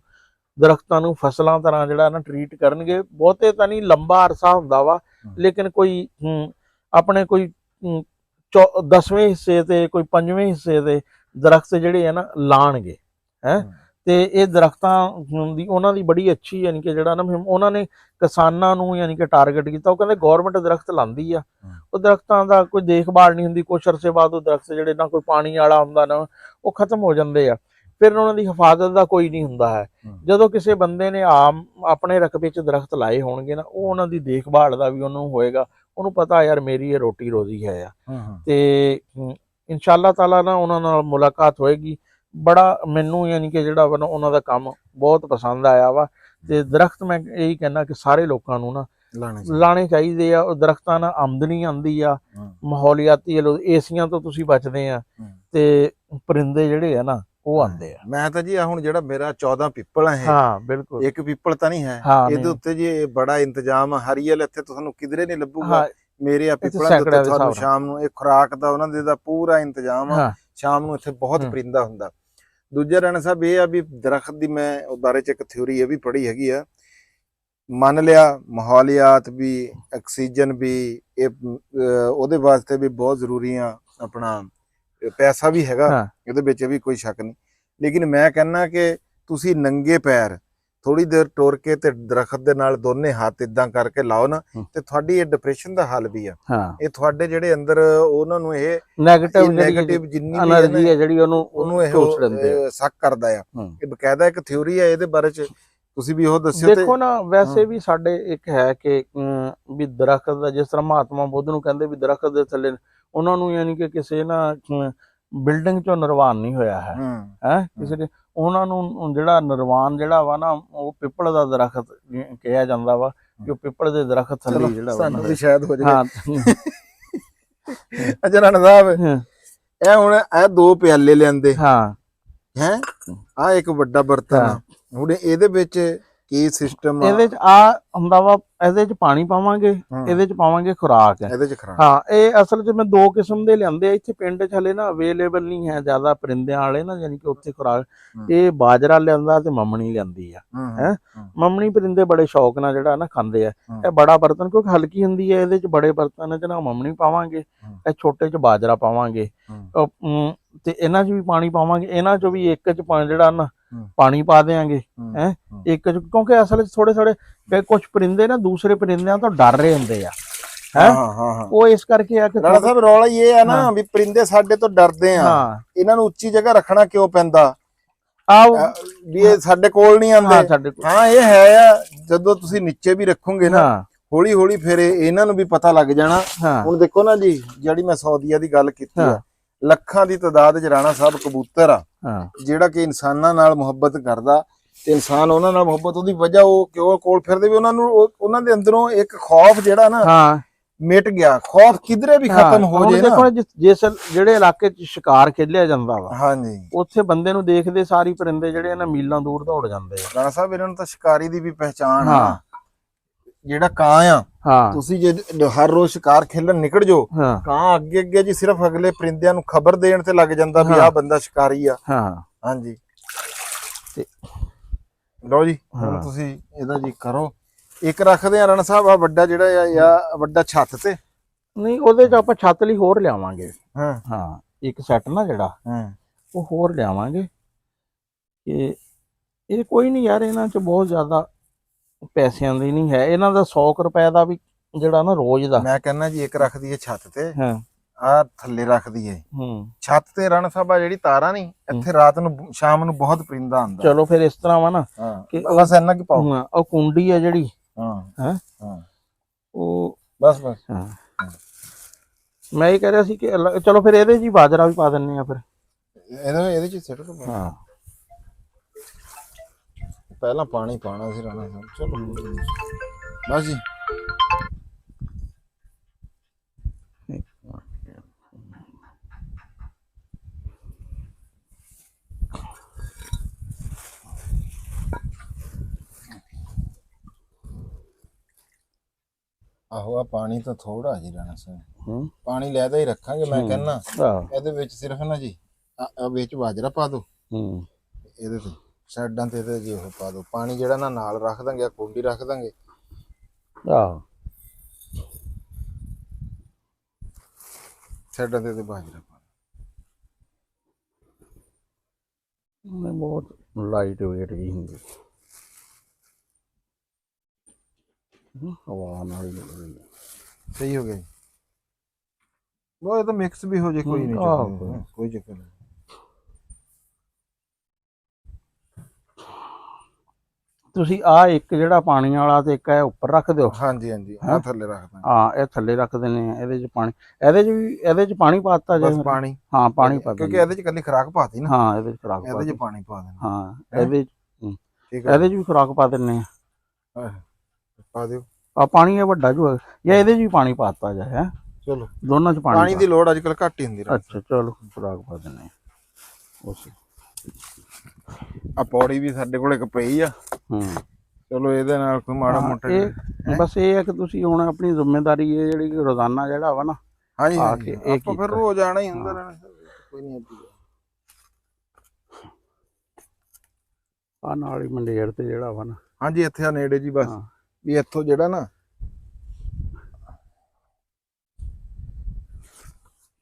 ਦਰਖਤਾਂ ਨੂੰ ਫਸਲਾਂ ਤਰ੍ਹਾਂ ਜਿਹੜਾ ਨਾ ਟਰੀਟ ਕਰਨਗੇ। ਬਹੁਤੇ ਤਾਂ ਨਹੀਂ, ਲੰਬਾ ਅਰਸਾ ਹੁੰਦਾ ਵਾ, ਲੇਕਿਨ ਕੋਈ ਆਪਣੇ ਕੋਈ 10ਵੇਂ ਹਿੱਸੇ ਤੇ, ਕੋਈ 5ਵੇਂ ਹਿੱਸੇ ਤੇ ਦਰਖਤ ਜਿਹੜੇ ਆ ਨਾ ਲਾਣਗੇ, ਹੈ। ਤੇ ਇਹ ਦਰਖਤਾਂ ਦੀ ਉਹਨਾਂ ਦੀ ਬੜੀ ਅੱਛੀ ਯਾਨੀ ਕਿ ਜਿਹੜਾ ਨਾ ਉਹਨਾਂ ਨੇ ਕਿਸਾਨਾਂ ਨੂੰ ਯਾਨੀ ਕਿ ਟਾਰਗੇਟ ਕੀਤਾ। ਉਹ ਕਹਿੰਦੇ ਗਵਰਨਮੈਂਟ ਦਰਖਤ ਲਾਉਂਦੀ ਆ, ਉਹ ਦਰਖਤਾਂ ਦਾ ਕੋਈ ਦੇਖਭਾਲ ਨਹੀਂ ਹੁੰਦੀ, ਕੁਛ ਅਰਸੇ ਬਾਅਦ ਉਹ ਦਰਖਤ ਜਿਹੜੇ ਨਾ ਕੋਈ ਪਾਣੀ ਵਾਲਾ ਹੁੰਦਾ ਨਾ ਉਹ ਖਤਮ ਹੋ ਜਾਂਦੇ ਆ, ਫਿਰ ਉਹਨਾਂ ਦੀ ਹਿਫਾਜ਼ਤ ਦਾ ਕੋਈ ਨਹੀਂ ਹੁੰਦਾ ਹੈ। ਜਦੋਂ ਕਿਸੇ ਬੰਦੇ ਨੇ ਆਮ ਆਪਣੇ ਰਕਬੇ 'ਚ ਦਰਖਤ ਲਾਏ ਹੋਣਗੇ ਨਾ, ਉਹ ਉਹਨਾਂ ਦੀ ਦੇਖਭਾਲ ਦਾ ਵੀ ਉਹਨੂੰ ਹੋਏਗਾ, ਉਹਨੂੰ ਪਤਾ ਯਾਰ ਮੇਰੀ ਇਹ ਰੋਟੀ ਰੋਜ਼ੀ ਹੈ ਆ। ਤੇ ਇਨਸ਼ਾਅੱਲਾ ਤਾਲਾ ਨਾ ਉਹਨਾਂ ਨਾਲ ਮੁਲਾਕਾਤ ਹੋਏਗੀ। ਬੜਾ ਮੈਨੂੰ ਯਾਨੀ ਕਿ ਜਿਹੜਾ ਵਾ ਨਾ ਉਹਨਾਂ ਦਾ ਕੰਮ ਬਹੁਤ ਪਸੰਦ ਆਇਆ ਵਾ। ਤੇ ਦਰਖਤ ਮੈਂ ਇਹੀ ਕਹਿੰਦਾ ਕਿ ਸਾਰੇ ਲੋਕਾਂ ਨੂੰ ਨਾ ਲਾਣੇ ਚਾਹੀਦੇ ਆ। ਉਹ ਦਰਖਤਾਂ ਨਾਲ ਆਮਦਨੀ ਆਉਂਦੀ ਆ, ਮਾਹੌਲੀਆਤੀ ਏਸੀਆਂ ਤੋਂ ਤੁਸੀਂ ਬਚਦੇ ਆ, ਤੇ ਪਰਿੰਦੇ ਜਿਹੜੇ ਆ ਨਾ ਉਹ ਆਉਂਦੇ ਆ। ਮੈਂ ਤਾਂ ਜੀ ਹੁਣ ਜਿਹੜਾ ਮੇਰਾ 14 ਪਿੱਪਲ ਹੈ, ਹਾਂ ਬਿਲਕੁਲ, ਇੱਕ ਪਿੱਪਲ ਤਾਂ ਨਹੀਂ ਹੈ ਇਹਦੇ ਉੱਤੇ ਜੀ ਬੜਾ ਇੰਤਜ਼ਾਮ ਆ। ਹਰੀਅਲ ਇੱਥੇ ਤੁਹਾਨੂੰ ਕਿਧਰੇ ਨਹੀਂ ਲੱਭੂਗਾ। ਮੇਰੇ ਆ ਪਿੱਪਲਾਂ ਦੇ ਉੱਤੇ ਤੁਹਾਨੂੰ ਸ਼ਾਮ ਨੂੰ ਇਹ ਖੁਰਾਕ ਦਾ ਉਹਨਾਂ ਦੇ ਦਾ ਪੂਰਾ ਇੰਤਜ਼ਾਮ ਆ। ਸ਼ਾਮ ਨੂੰ ਇੱਥੇ ਬਹੁਤ ਪਰਿੰਦਾ ਹੁੰਦਾ। ਦੂਜਾ ਰਾਣਾ ਸਾਹਿਬ ਇਹ ਆ ਵੀ ਦਰਖਤ ਦੀ ਮੈਂ ਉਹ ਬਾਰੇ ਚ ਇੱਕ ਥਿਊਰੀ ਇਹ ਵੀ ਪੜ੍ਹੀ ਹੈਗੀ ਆ। ਮੰਨ ਲਿਆ ਮਾਹੌਲੀਆਤ ਵੀ, ਆਕਸੀਜਨ ਵੀ, ਇਹ ਉਹਦੇ ਵਾਸਤੇ ਵੀ ਬਹੁਤ ਜ਼ਰੂਰੀ ਆ। ਆਪਣਾ ਪੈਸਾ ਵੀ ਹੈਗਾ ਇਹਦੇ ਵਿੱਚ, ਵੀ ਕੋਈ ਸ਼ੱਕ ਨਹੀਂ। ਲੇਕਿਨ ਮੈਂ ਕਹਿੰਦਾ ਕਿ ਤੁਸੀਂ ਨੰਗੇ ਪੈਰ ਥੋੜੀ ਦੇਰ ਟੁਰ ਕੇ ਤੇ ਦਰਖਤ ਦੇ ਨਾਲ ਦੋਨੇ ਹੱਥ ਇਦਾਂ ਕਰਕੇ ਲਾਓ ਨਾ, ਤੇ ਤੁਹਾਡੀ ਇਹ ਡਿਪਰੈਸ਼ਨ ਦਾ ਹੱਲ ਵੀ ਆ। ਇਹ ਤੁਹਾਡੇ ਜਿਹੜੇ ਅੰਦਰ ਉਹਨਾਂ ਨੂੰ ਇਹ ਨੈਗੇਟਿਵ ਜਿੰਨੀ એનર્ਜੀ ਹੈ ਜਿਹੜੀ ਉਹਨੂੰ ਇਹ ਸੱਕ ਕਰਦਾ ਆ। ਇਹ ਬਕਾਇਦਾ ਇੱਕ ਥਿਊਰੀ ਆ, ਇਹਦੇ ਬਾਰੇ ਚ ਤੁਸੀਂ ਵੀ ਉਹ ਦੱਸਿਓ। ਦੇਖੋ ਨਾ, ਵੈਸੇ ਵੀ ਸਾਡੇ ਇੱਕ ਹੈ ਕਿ ਵੀ ਦਰਖਤ ਦਾ, ਜਿਸ ਤਰ੍ਹਾਂ ਮਹਾਤਮਾ ਬੁੱਧ ਨੂੰ ਕਹਿੰਦੇ ਵੀ ਦਰਖਤ ਦੇ ਥੱਲੇ ਉਹਨਾਂ ਨੂੰ ਯਾਨੀ ਕਿ ਕਿਸੇ ਨਾ ਬਿਲਡਿੰਗ ਚੋਂ ਨਿਰਵਾਣ ਨਹੀਂ ਹੋਇਆ ਹੈ ਕਿਸੇ ਦੇ, ਉਹਨਾਂ ਨੂੰ ਜਿਹੜਾ ਨਿਰਵਾਣ ਜਿਹੜਾ ਵਾ ਨਾ ਉਹ ਪਿੱਪਲ ਦਾ ਦਰਖਤ ਕਿਹਾ ਜਾਂਦਾ ਵਾ, ਕਿ ਉਹ ਪਿੱਪਲ ਦੇ ਦਰਖਤ ਥੱਲੇ ਜਿਹੜਾ ਸਾਨੂੰ ਵੀ ਸ਼ਾਇਦ ਹੋ ਜਾਏ। ਹਾਂ ਅੱਛਾ ਰਾਣਾ ਸਾਹਿਬ, ਇਹ ਹੁਣ ਇਹ 2 ਪਿਆਲੇ ਲਿਆਂਦੇ ਹੈ, ਆ ਇੱਕ ਵੱਡਾ ਬਰਤਨ, ਹੁਣ ਇਹਦੇ ਵਿੱਚ ਕੀ ਸਿਸਟਮ ਇਹਦੇ ਚ ਆ ਹੁੰਦਾ ਵਾ, ਇਹਦੇ ਚ ਪਾਣੀ ਪਾਵਾਂਗੇ, ਇਹਦੇ ਚ ਪਾਵਾਂਗੇ ਖੁਰਾਕ। ਇਹਦੇ ਚ ਖੁਰਾਕ, ਹਾਂ ਇਹ ਅਸਲ ਚ ਮੈਂ 2 ਕਿਸਮ ਦੇ ਲਿਆਂਦੇ ਆ। ਇੱਥੇ ਪਿੰਡ ਚ ਹਲੇ ਨਾ ਅਵੇਲੇਬਲ ਨਹੀਂ ਹੈ ਜ਼ਿਆਦਾ ਪਰਿੰਦਿਆਂ ਵਾਲੇ ਨਾ, ਯਾਨੀ ਕਿ ਉੱਥੇ ਖੁਰਾਕ ਇਹ ਬਾਜਰਾ ਲਿਆਂਦਾ ਤੇ ਮਮਣੀ ਲਿਆਂਦੀ ਆ ਹੈ। ਮਮਣੀ ਪਰਿੰਦੇ ਬੜੇ ਸ਼ੌਕ ਨਾਲ ਜਿਹੜਾ ਨਾ ਖਾਂਦੇ ਆ। ਇਹ ਬੜਾ ਬਰਤਨ ਕਿਉਂਕਿ ਹਲਕੀ ਹੁੰਦੀ ਹੈ, ਇਹਦੇ ਚ ਬੜੇ ਬਰਤਨ ਚ ਨਾ ਮਮਣੀ ਪਾਵਾਂਗੇ, ਇਹ ਛੋਟੇ ਚ ਬਾਜਰਾ ਪਾਵਾਂਗੇ, ਤੇ ਇਹਨਾਂ ਚ ਵੀ ਪਾਣੀ ਪਾਵਾਂਗੇ। ਇਹਨਾਂ ਚੋਂ ਵੀ ਇੱਕ ਚ ਜਿਹੜਾ ਨਾ ਪਾਣੀ ਪਾ ਦੇਾਂਗੇ ਹੈ, ਇੱਕ ਚ, ਕਿਉਂਕਿ ਅਸਲ ਚ ਥੋੜੇ ਕੁਝ ਪਰਿੰਦੇ ਨਾ ਦੂਸਰੇ ਪਰਿੰਦਿਆਂ ਤੋਂ ਡਰ ਰਹੇ ਹੁੰਦੇ ਆ ਹੈ। ਉਹ ਇਸ ਕਰਕੇ ਆ ਕਿ ਰਾਣਾ ਸਾਹਿਬ ਰੌਲਾ ਇਹ ਆ ਨਾ ਵੀ ਪਰਿੰਦੇ ਸਾਡੇ ਤੋਂ ਡਰਦੇ ਆ, ਇਹਨਾਂ ਨੂੰ ਉੱਚੀ ਜਗ੍ਹਾ ਰੱਖਣਾ ਕਿਉਂ ਪੈਂਦਾ ਵੀ ਇਹ ਸਾਡੇ ਕੋਲ ਨਹੀਂ ਆਉਂਦੇ। ਹਾਂ ਇਹ ਹੈ ਆ, ਜਦੋਂ ਤੁਸੀਂ ਨੀਚੇ ਵੀ ਰੱਖੋਗੇ ਨਾ ਹੌਲੀ ਹੌਲੀ ਫਿਰ ਇਹਨਾਂ ਨੂੰ ਵੀ ਪਤਾ ਲੱਗ ਜਾਣਾ। ਹੁਣ ਦੇਖੋ ਨਾ ਜੀ, ਜਿਹੜੀ ਮੈਂ ਸੌਦੀਆ ਦੀ ਗੱਲ ਕੀਤੀ ਆ, ਲੱਖਾਂ ਦੀ ਤਾਦਾਦ ਚ ਰਾਣਾ ਸਾਹਿਬ ਕਬੂਤਰ ਆ ਜਿਹੜਾ ਕਿ ਇਨਸਾਨਾਂ ਨਾਲ ਮੁਹੱਬਤ ਕਰਦਾ, ਤੇ ਇਨਸਾਨ ਉਹਨਾਂ ਨਾਲ ਮੁਹੱਬਤ ਉਹਦੀ ਵਜ੍ਹਾ ਉਹ ਕਿਉਂ ਕੋਲ ਫਿਰਦੇ ਵੀ ਉਹਨਾਂ ਨੂੰ ਉਹਨਾਂ ਦੇ ਅੰਦਰੋਂ ਇੱਕ ਖੌਫ ਜਿਹੜਾ ਨਾ ਮਿਟ ਗਿਆ। ਖੌਫ ਕਿਧਰੇ ਵੀ ਖਤਮ ਹੋ ਜੇ ਨਾ। ਜਿਸ ਜਿਹੜੇ ਇਲਾਕੇ 'ਚ ਸ਼ਿਕਾਰ ਖੇਲਿਆ ਜਾਂਦਾ ਵਾ, ਹਾਂਜੀ, ਉੱਥੇ ਬੰਦੇ ਨੂੰ ਦੇਖਦੇ ਸਾਰੀ ਪਰਿੰਦੇ ਜਿਹੜੇ ਨਾ ਮੀਲਾਂ ਦੂਰ ਦੌੜ ਜਾਂਦੇ ਆ। ਰਾਣਾ ਸਾਹਿਬ ਇਹਨਾਂ ਨੂੰ ਤਾਂ ਸ਼ਿਕਾਰੀ ਦੀ ਵੀ ਪਹਿਚਾਣ ਆ। ਜਿਹੜਾ ਕਾਂ ਆ, ਤੁਸੀਂ ਜੇ ਹਰ ਰੋਜ਼ ਸ਼ਿਕਾਰ ਖੇਲਣ ਨਿਕਲ ਜਾਓ, ਕਾਂ ਅੱਗੇ ਅੱਗੇ ਜੀ ਸਿਰਫ ਅਗਲੇ ਪਰਿੰਦਿਆਂ ਨੂੰ ਖਬਰ ਦੇਣ ਤੇ ਲੱਗ ਜਾਂਦਾ ਵੀ ਆਹ ਬੰਦਾ ਸ਼ਿਕਾਰੀ ਆ। ਹਾਂਜੀ, ਲਓ ਜੀ ਹੁਣ ਤੁਸੀਂ ਇਹਦਾ ਜੀ ਕਰੋ। ਇੱਕ ਰੱਖਦੇ ਆ ਰਾਣਾ ਸਾਹਿਬ ਆ ਵੱਡਾ ਜਿਹੜਾ ਆ ਵੱਡਾ ਛੱਤ ਤੇ, ਨਹੀਂ ਉਹਦੇ ਚ ਆਪਾਂ ਛੱਤ ਲਈ ਹੋਰ ਲਿਆਵਾਂਗੇ। ਹਾਂ ਇੱਕ ਸੈੱਟ ਨਾ ਜਿਹੜਾ ਉਹ ਹੋਰ ਲਿਆਵਾਂਗੇ। ਕਿ ਇਹ ਕੋਈ ਨਹੀਂ ਯਾਰ, ਇਹਨਾਂ ਚ ਬਹੁਤ ਜ਼ਿਆਦਾ ਪੈਸਿਆਂ ਦੀ ਨਹੀਂ ਹੈ। ਇਹਨਾਂ ਦਾ 100 ਰੁਪਏ ਦਾ ਵੀ ਜਿਹੜਾ ਨਾ ਰੋਜ਼ ਦਾ। ਮੈਂ ਕਹਿੰਦਾ ਜੀ ਇੱਕ ਰੱਖਦੀ ਹੈ ਛੱਤ ਤੇ, ਆ ਥੱਲੇ ਰੱਖਦੀ ਹੈ ਛੱਤ ਤੇ। ਰਾਣਾ ਸਾਹਿਬ ਆ ਜਿਹੜੀ ਤਾਰਾਂ ਨਹੀਂ, ਇੱਥੇ ਰਾਤ ਨੂੰ ਸ਼ਾਮ ਨੂੰ ਬਹੁਤ ਪਰਿੰਦਾ ਆਉਂਦਾ। ਚਲੋ ਫਿਰ ਇਸ ਤਰ੍ਹਾਂ ਵਾ ਨਾ ਕਿ ਬਸ ਇੰਨਾ ਕੀ ਪਾਓ, ਉਹ ਕੁੰਡੀ ਆ ਜਿਹੜੀ ਉਹ ਬਸ ਮੈਂ ਇਹ ਕਹਿ ਰਿਹਾ ਸੀ ਕਿ ਚਲੋ ਫਿਰ ਇਹਦੇ 'ਚ ਹੀ ਬਾਜਰਾ ਵੀ ਪਾ ਦਿੰਨੇ ਆ। ਫਿਰ ਇਹਦੇ 'ਚ ਸਿੱਟ ਦੋ। ਪਹਿਲਾਂ ਪਾਣੀ ਪਾਣਾ ਸੀ ਰਾਣਾ ਸਾਹਿਬ। ਚਲੋ ਬਸ ਜੀ। ਆਹੋ ਆ ਪਾਣੀ ਤਾਂ ਥੋੜਾ ਜੀ ਰਾਣਾ ਸਾਹਿਬ, ਪਾਣੀ ਲੈਦਾ ਹੀ ਰੱਖਾਂਗੇ। ਮੈਂ ਕਹਿੰਦਾ ਇਹਦੇ ਵਿੱਚ ਸਿਰਫ ਨਾ ਜੀ ਵਿੱਚ ਬਾਜਰਾ ਪਾ ਦੋ, ਇਹਦੇ ਤੇ ਸਾਈਡਾਂ ਤੇ ਇਹਦੇ ਜੀ ਉਹ ਪਾ ਦੋ। ਪਾਣੀ ਜਿਹੜਾ ਨਾ ਨਾਲ ਰੱਖ ਦਾਂਗੇ, ਕੁੰਡੀ ਰੱਖ ਦਾਂਗੇ। ਸਾਈਡਾਂ ਤੇ ਬਾਜਰਾ ਪਾ ਬਹੁਤ ਲਾਈਟ ਵੇਟ ਜੀ ਹੁੰਦੀ ਹਵਾ ਨਾਲ ਹੀ ਲੱਗਦੀ ਹੈ। ਸਹੀ ਹੋ ਗਿਆ ਜੀ। ਉਹ ਇਹ ਤਾਂ ਮਿਕਸ ਵੀ ਹੋ ਜੇ ਕੋਈ ਨਹੀਂ ਚੱਕਰ, ਕੋਈ ਚੱਕਰ ਨਹੀਂ। ਤੁਸੀਂ ਆ ਇੱਕ ਜਿਹੜਾ ਪਾਣੀ ਵਾਲਾ ਤੇ ਇੱਕ ਇਹ ਉੱਪਰ ਰੱਖ ਦਿਓ। ਹਾਂਜੀ ਹਾਂਜੀ, ਆ ਥੱਲੇ ਰੱਖਦਾ। ਹਾਂ ਇਹ ਥੱਲੇ ਰੱਖ ਦਿੰਦੇ ਆ। ਇਹਦੇ ਚ ਪਾਣੀ, ਇਹਦੇ ਚ ਪਾਣੀ ਪਾਤਾ ਜੇ? ਬਸ ਪਾਣੀ, ਹਾਂ ਪਾਣੀ ਪਾ ਕਿਉਂਕਿ ਇਹਦੇ ਚ ਕੱਲੀ ਖੁਰਾਕ ਪਾਤੀ ਨਾ। ਹਾਂ ਇਹਦੇ ਚ ਖੁਰਾਕ ਪਾ ਇਹਦੇ ਚ ਪਾਣੀ ਪਾ ਦੇਣਾ। ਹਾਂ ਇਹਦੇ ਠੀਕ ਹੈ, ਇਹਦੇ ਚ ਵੀ ਖੁਰਾਕ ਪਾ ਦਿੰਨੇ ਆ। ਪਾ ਦਿਓ। ਆ ਪਾਣੀ ਇਹ ਵੱਡਾ ਜੋ ਜਾਂ ਇਹਦੇ ਚ ਵੀ ਪਾਣੀ ਪਾਤਾ ਜਾ ਹੈ? ਚਲੋ ਦੋਨਾਂ ਚ ਪਾਣੀ ਦੀ ਲੋੜ ਅੱਜ ਕੱਲ ਘੱਟ ਹੀ ਹੁੰਦੀ। ਅੱਛਾ ਚਲੋ ਖੁਰਾਕ ਪਾ ਦਿੰਨੇ ਆ। ਉਸ ਆ ਪੌੜੀ ਵੀ ਸਾਡੇ ਕੋਲ ਇੱਕ ਪਈ ਆ। ਚਲੋ ਇਹਦੇ ਨਾਲ ਕੋਈ ਮਾੜਾ ਮੋਟਾ ਬਸ ਇਹ ਹੈ ਕਿ ਤੁਸੀਂ ਹੁਣ ਆਪਣੀ ਜ਼ਿੰਮੇਵਾਰੀ ਹੈ ਜਿਹੜੀ ਕਿ ਰੋਜ਼ਾਨਾ ਜਿਹੜਾ ਵਾ ਨਾ। ਹਾਂਜੀ ਹਾਂਜੀ, ਆਪਾਂ ਫਿਰ ਰੋਜ਼ ਆਣਾ ਹੀ ਹੁੰਦਾ ਰਹਿਣਾ, ਕੋਈ ਨਹੀਂ। ਆ ਨਾਲ ਹੀ ਮੰਡੇਰ ਤੇ ਜਿਹੜਾ ਵਾ ਨਾ। ਹਾਂਜੀ ਇੱਥੇ ਆ ਨੇੜੇ ਜੀ, ਬਸ ਵੀ ਇੱਥੋਂ ਜਿਹੜਾ ਨਾ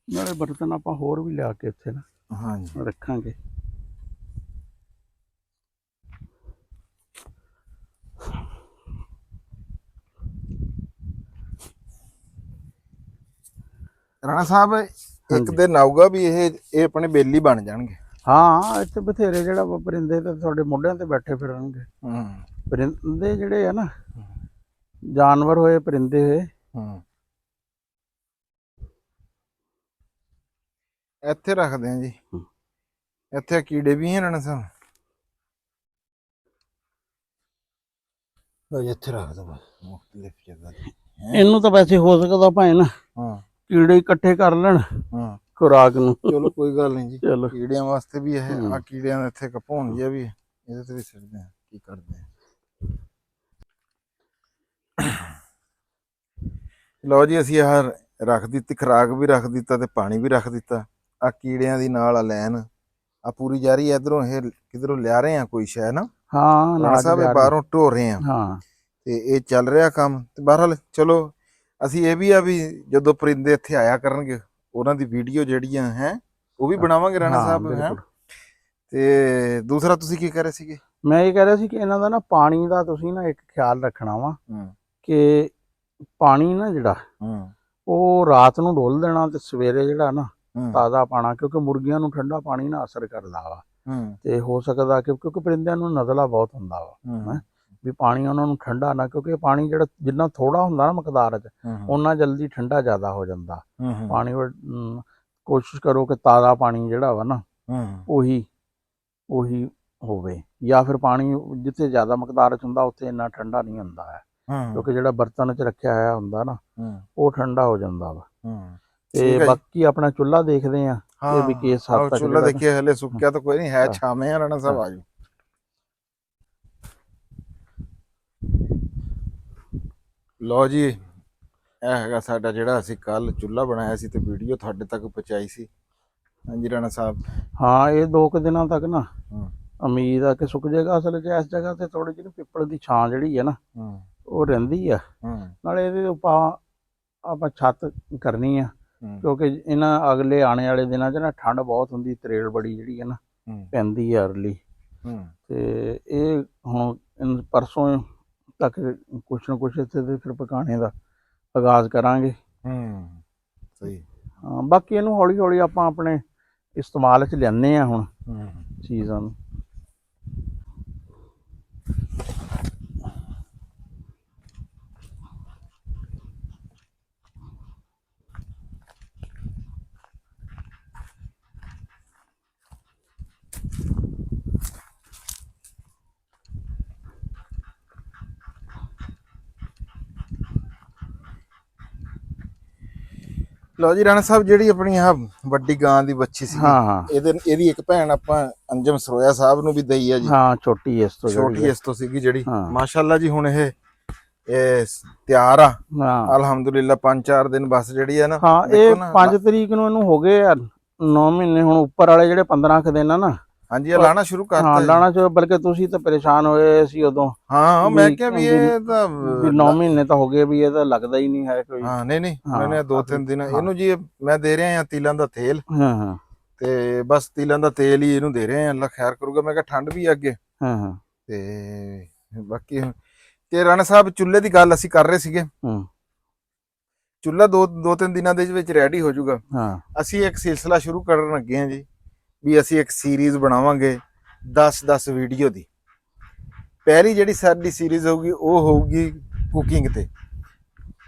ਨਾਲੇ ਬਰਤਨ ਆਪਾਂ ਹੋਰ ਵੀ ਲਿਆ ਕੇ ਇੱਥੇ ਨਾ ਹਾਂਜੀ ਰੱਖਾਂਗੇ। ਰਾਣਾ ਸਾਹਿਬ ਇੱਕ ਦਿਨ ਆਊਗਾ ਵੀ ਇਹ ਆਪਣੇ ਬੇਲੀ ਬਣ ਜਾਣਗੇ। ਹਾਂ ਇੱਥੇ ਬਥੇਰੇ ਜਿਹੜਾ ਪਰਿੰਦੇ ਤੇ ਤੁਹਾਡੇ ਮੋਢਿਆਂ ਤੇ ਬੈਠੇ ਫਿਰਨਗੇ। ਪਰਿੰਦੇ ਜਿਹੜੇ ਆ ਨਾ, ਜਾਨਵਰ ਹੋਏ ਪਰਿੰਦੇ ਹੋਏ। ਇੱਥੇ ਰੱਖਦੇ ਆ ਜੀ, ਇੱਥੇ ਕੀੜੇ ਵੀ ਹੈ ਰਾਣਾ ਸਾਹਿਬ। ਇੱਥੇ ਰੱਖ ਦੋ ਬਸ, ਮੁਖਤਲਿਫ ਜਗ੍ਹਾ ਤੇ। ਇਹਨੂੰ ਤਾਂ ਵੈਸੇ ਹੋ ਸਕਦਾ ਭਾਵੇਂ ਨਾ ਕੀੜੇ ਇਕੱਠੇ ਕਰ ਲੈਣ ਖੁਰਾਕ ਨੂੰ। ਚਲੋ ਕੋਈ ਗੱਲ ਨਹੀਂ ਜੀ, ਚਲੋ ਕੀੜਿਆਂ ਵਾਸਤੇ ਵੀ ਇਹ ਆ ਕੀੜਿਆਂ ਦਾ ਇੱਥੇ ਕਪਾਉਣ ਜਿਹਾ ਵੀ ਇਹਦੇ ਤੇ ਵੀ ਸਿੱਟਦੇ ਆ। ਕੀ ਕਰਦੇ ਆ, ਲਓ ਜੀ ਅਸੀਂ ਆਹ ਰੱਖ ਦਿੱਤੀ, ਖੁਰਾਕ ਵੀ ਰੱਖ ਦਿੱਤਾ ਤੇ ਪਾਣੀ ਵੀ ਰੱਖ ਦਿੱਤਾ। ਆ ਕੀੜਿਆਂ ਦੀ ਨਾਲ ਆ ਲੈਣ ਆ ਪੂਰੀ ਜਾਰੀ। ਇਧਰੋਂ ਇਹ ਕਿਧਰੋਂ ਲਿਆ ਰਹੇ ਆ ਕੋਈ ਸ਼ੈ ਨਾ। ਹਾਂ ਰਾਣਾ ਸਾਹਿਬ ਇਹ ਬਾਹਰੋਂ ਢੋ ਰਹੇ ਆ। ਹਾਂ ਤੇ ਇਹ ਚੱਲ ਰਿਹਾ ਕੰਮ। ਤੇ ਬਹਰਹਾਲ ਚਲੋ ਅਸੀਂ ਇਹ ਵੀ ਆ ਵੀ ਜਦੋਂ ਪਰਿੰਦੇ ਇੱਥੇ ਆਇਆ ਕਰਨਗੇ ਉਹਨਾਂ ਦੀ ਵੀਡੀਓ ਜਿਹੜੀਆਂ ਹੈ ਉਹ ਵੀ ਬਣਾਵਾਂਗੇ ਰਾਣਾ ਸਾਹਿਬ ਹੈ। ਤੇ ਦੂਸਰਾ ਤੁਸੀਂ ਕੀ ਕਹਿ ਰਹੇ ਸੀਗੇ? ਮੈਂ ਇਹ ਕਹਿ ਰਿਹਾ ਸੀ ਕਿ ਇਹਨਾਂ ਦਾ ਨਾ ਪਾਣੀ ਦਾ ਤੁਸੀਂ ਨਾ ਇੱਕ ਖਿਆਲ ਰੱਖਣਾ ਵਾ ਕਿ ਪਾਣੀ ਨਾ ਜਿਹੜਾ ਉਹ ਰਾਤ ਨੂੰ ਡੋਲ ਦੇਣਾ ਤੇ ਸਵੇਰੇ ਜਿਹੜਾ ਨਾ ਤਾਜ਼ਾ ਪਾਣਾ, ਕਿਉਂਕਿ ਮੁਰਗੀਆਂ ਨੂੰ ਠੰਡਾ ਪਾਣੀ ਨਾ ਅਸਰ ਕਰਦਾ ਵਾ। ਤੇ ਹੋ ਸਕਦਾ ਕਿ ਕਿਉਂਕਿ ਪਰਿੰਦਿਆਂ ਨੂੰ ਨਜ਼ਲਾ ਬਹੁਤ ਹੁੰਦਾ ਵਾ ਵੀ ਪਾਣੀ ਉਹਨਾਂ ਨੂੰ ਠੰਡਾ ਨਾ, ਕਿਉਂਕਿ ਪਾਣੀ ਜਿਹੜਾ ਜਿੰਨਾ ਥੋੜਾ ਹੁੰਦਾ ਨਾ ਮਕਦਾਰ ਚ ਉਹਨਾਂ ਜਲਦੀ ਠੰਡਾ ਜ਼ਿਆਦਾ ਹੋ ਜਾਂਦਾ ਪਾਣੀ। ਕੋਸ਼ਿਸ਼ ਕਰੋ ਕਿ ਤਾਜ਼ਾ ਪਾਣੀ ਜਿਹੜਾ ਵਾ ਨਾ ਉਹੀ ਹੋਵੇ, ਜਾਂ ਫਿਰ ਪਾਣੀ ਜਿੱਥੇ ਜ਼ਿਆਦਾ ਮਕਦਾਰ ਚ ਹੁੰਦਾ ਉੱਥੇ ਇੰਨਾ ਠੰਡਾ ਨਹੀਂ ਹੁੰਦਾ ਹੈ, ਕਿਉਂਕਿ ਜਿਹੜਾ ਬਰਤਨ ਚ ਰੱਖਿਆ ਹੋਇਆ ਹੁੰਦਾ ਨਾ ਉਹ ਠੰਡਾ ਹੋ ਜਾਂਦਾ ਵਾ। ਤੇ ਬਾਕੀ ਆਪਣਾ ਚੁੱਲ੍ਹਾ ਦੇਖਦੇ ਆ ਵੀ ਕਿਸ ਹੱਦ ਤੱਕ ਚੁੱਲ੍ਹਾ ਦੇਖੀਏ। ਹਲੇ ਸੁੱਕਿਆ ਤਾਂ ਕੋਈ ਨਹੀਂ ਹੈ, ਛਾਵੇਂ ਆ ਰਾਣਾ ਸਾਹਿਬ। ਆਜੋ ਲਓ ਜੀ, ਇਹ ਹੈਗਾ ਸਾਡਾ ਜਿਹੜਾ ਅਸੀਂ ਕੱਲ ਚੁੱਲ੍ਹਾ ਬਣਾਇਆ ਸੀ ਤੇ ਵੀਡੀਓ ਤੁਹਾਡੇ ਤੱਕ ਪਹੁੰਚਾਈ ਸੀ। ਹਾਂਜੀ ਰਾਣਾ ਸਾਹਿਬ। ਹਾਂ ਇਹ 2 ਕੁ ਦਿਨਾਂ ਤੱਕ ਨਾ ਉਮੀਦ ਆ ਕਿ ਸੁੱਕ ਜਾਏਗਾ। ਅਸਲ 'ਚ ਇਸ ਜਗ੍ਹਾ ਤੇ ਥੋੜੀ ਜਿਹੀ ਪਿੱਪਲ ਦੀ ਛਾਂ ਜਿਹੜੀ ਹੈ ਨਾ ਉਹ ਰਹਿੰਦੀ ਆ। ਨਾਲੇ ਇਹਦੇ ਆਪਾਂ ਛੱਤ ਕਰਨੀ ਆ, ਕਿਉਂਕਿ ਇਹਨਾਂ ਅਗਲੇ ਆਉਣੇ ਵਾਲੇ ਦਿਨਾਂ 'ਚ ਨਾ ਠੰਡ ਬਹੁਤ ਹੁੰਦੀ, ਤਰੇਲ ਬੜੀ ਜਿਹੜੀ ਹੈ ਨਾ ਪੈਂਦੀ ਆ ਅਰਲੀ। ਤੇ ਇਹ ਹੁਣ ਪਰਸੋਂ ਤੱਕ ਕੁਛ ਨਾ ਕੁਛ ਇੱਥੇ ਦੇ ਫਿਰ ਪਕਾਣੇ ਦਾ ਆਗਾਜ਼ ਕਰਾਂਗੇ। ਸਹੀ। ਹਾਂ ਬਾਕੀ ਇਹਨੂੰ ਹੌਲੀ ਹੌਲੀ ਆਪਾਂ ਆਪਣੇ ਇਸਤੇਮਾਲ 'ਚ ਲਿਆਉਂਦੇ ਹਾਂ ਹੁਣ ਚੀਜ਼ਾਂ ਨੂੰ। ਲਓ ਜੀ ਰਾਣਾ ਸਾਹਿਬ, ਜਿਹੜੀ ਆਪਣੀ ਆਹ ਵੱਡੀ ਗਾਂ ਦੀ ਬੱਚੀ ਸੀ ਇਹਦੀ ਇੱਕ ਭੈਣ ਆਪਾਂ ਅੰਜਮ ਸਰੋਇਆ ਸਾਹਿਬ ਨੂੰ ਵੀ ਦਈ ਆ ਜੀ। ਹਾਂ ਛੋਟੀ ਇਸ ਤੋਂ ਸੀਗੀ ਜਿਹੜੀ ਮਾਸ਼ਾਅੱਲਾ ਜੀ ਹੁਣ ਇਹ ਤਿਆਰ ਆ ਅਲਹਮਦੁਲਿਲਾ। 5-4 ਦਿਨ ਬਸ ਜਿਹੜੀ ਆ ਨਾ। ਹਾਂ ਇਹ 5 ਤਰੀਕ ਨੂੰ ਇਹਨੂੰ ਹੋ ਗਏ 9 ਮਹੀਨੇ। ਹੁਣ ਉੱਪਰ ਵਾਲੇ ਜਿਹੜੇ 15 ਕੁ ਦਿਨ ਆ ਨਾ। ਹਾਂਜੀ ਇਹ ਲਾਣਾ ਸ਼ੁਰੂ ਕਰਤਾ। ਹਾਂ ਲਾਣਾ ਸ਼ੁਰੂ, ਬਲਕਿ ਤੁਸੀਂ ਤਾਂ ਪਰੇਸ਼ਾਨ ਹੋਏ ਸੀ ਉਦੋਂ। ਹਾਂ ਮੈਂ ਕਿਹਾ ਵੀ ਇਹ ਤਾਂ 9 ਮਹੀਨੇ ਤਾਂ ਹੋ ਗਏ ਵੀ ਇਹ ਤਾਂ ਲੱਗਦਾ ਹੀ ਨਹੀਂ ਹੈ ਕੋਈ। ਹਾਂ ਨਹੀਂ ਮੈਨੇ 2-3 ਦਿਨ ਇਹਨੂੰ ਜੀ ਮੈਂ ਦੇ ਰਿਹਾ ਆ ਤੀਲਾਂ ਦਾ ਤੇਲ। ਤੇ ਬਸ ਤਿਲਾਂ ਦਾ ਤੇਲ ਹੀ ਇਹਨੂੰ ਦੇ ਰਹੇ ਆ, ਅੱਲਾ ਖੈਰ ਕਰੂਗਾ। ਮੈਂ ਕਿਹਾ ਠੰਡ ਵੀ ਆ ਅੱਗੇ ਹਾਂ ਤੇ ਬਾਕੀ ਤੇ ਰਾਣਾ ਸਾਹਿਬ ਚੁੱਲ੍ਹੇ ਦੀ ਗੱਲ ਅਸੀਂ ਕਰ ਰਹੇ ਸੀਗੇ। ਚੁੱਲ੍ਹਾ ਦੋ ਤਿੰਨ ਦਿਨਾਂ ਦੇ ਵਿੱਚ ਰੈਡੀ ਹੋ ਜਾਊਗਾ। ਹਾਂ ਅਸੀਂ ਇੱਕ ਸਿਲਸਿਲਾ ਸ਼ੁਰੂ ਕਰਨ ਲੱਗੇ ਹਾਂ ਜੀ, ਵੀ ਅਸੀਂ ਇੱਕ ਸੀਰੀਜ਼ ਬਣਾਵਾਂਗੇ 10 ਵੀਡੀਓ ਦੀ। ਪਹਿਲੀ ਜਿਹੜੀ ਸਾਡੀ ਸੀਰੀਜ਼ ਹੋਊਗੀ ਉਹ ਹੋਊਗੀ ਕੁਕਿੰਗ ਤੇ,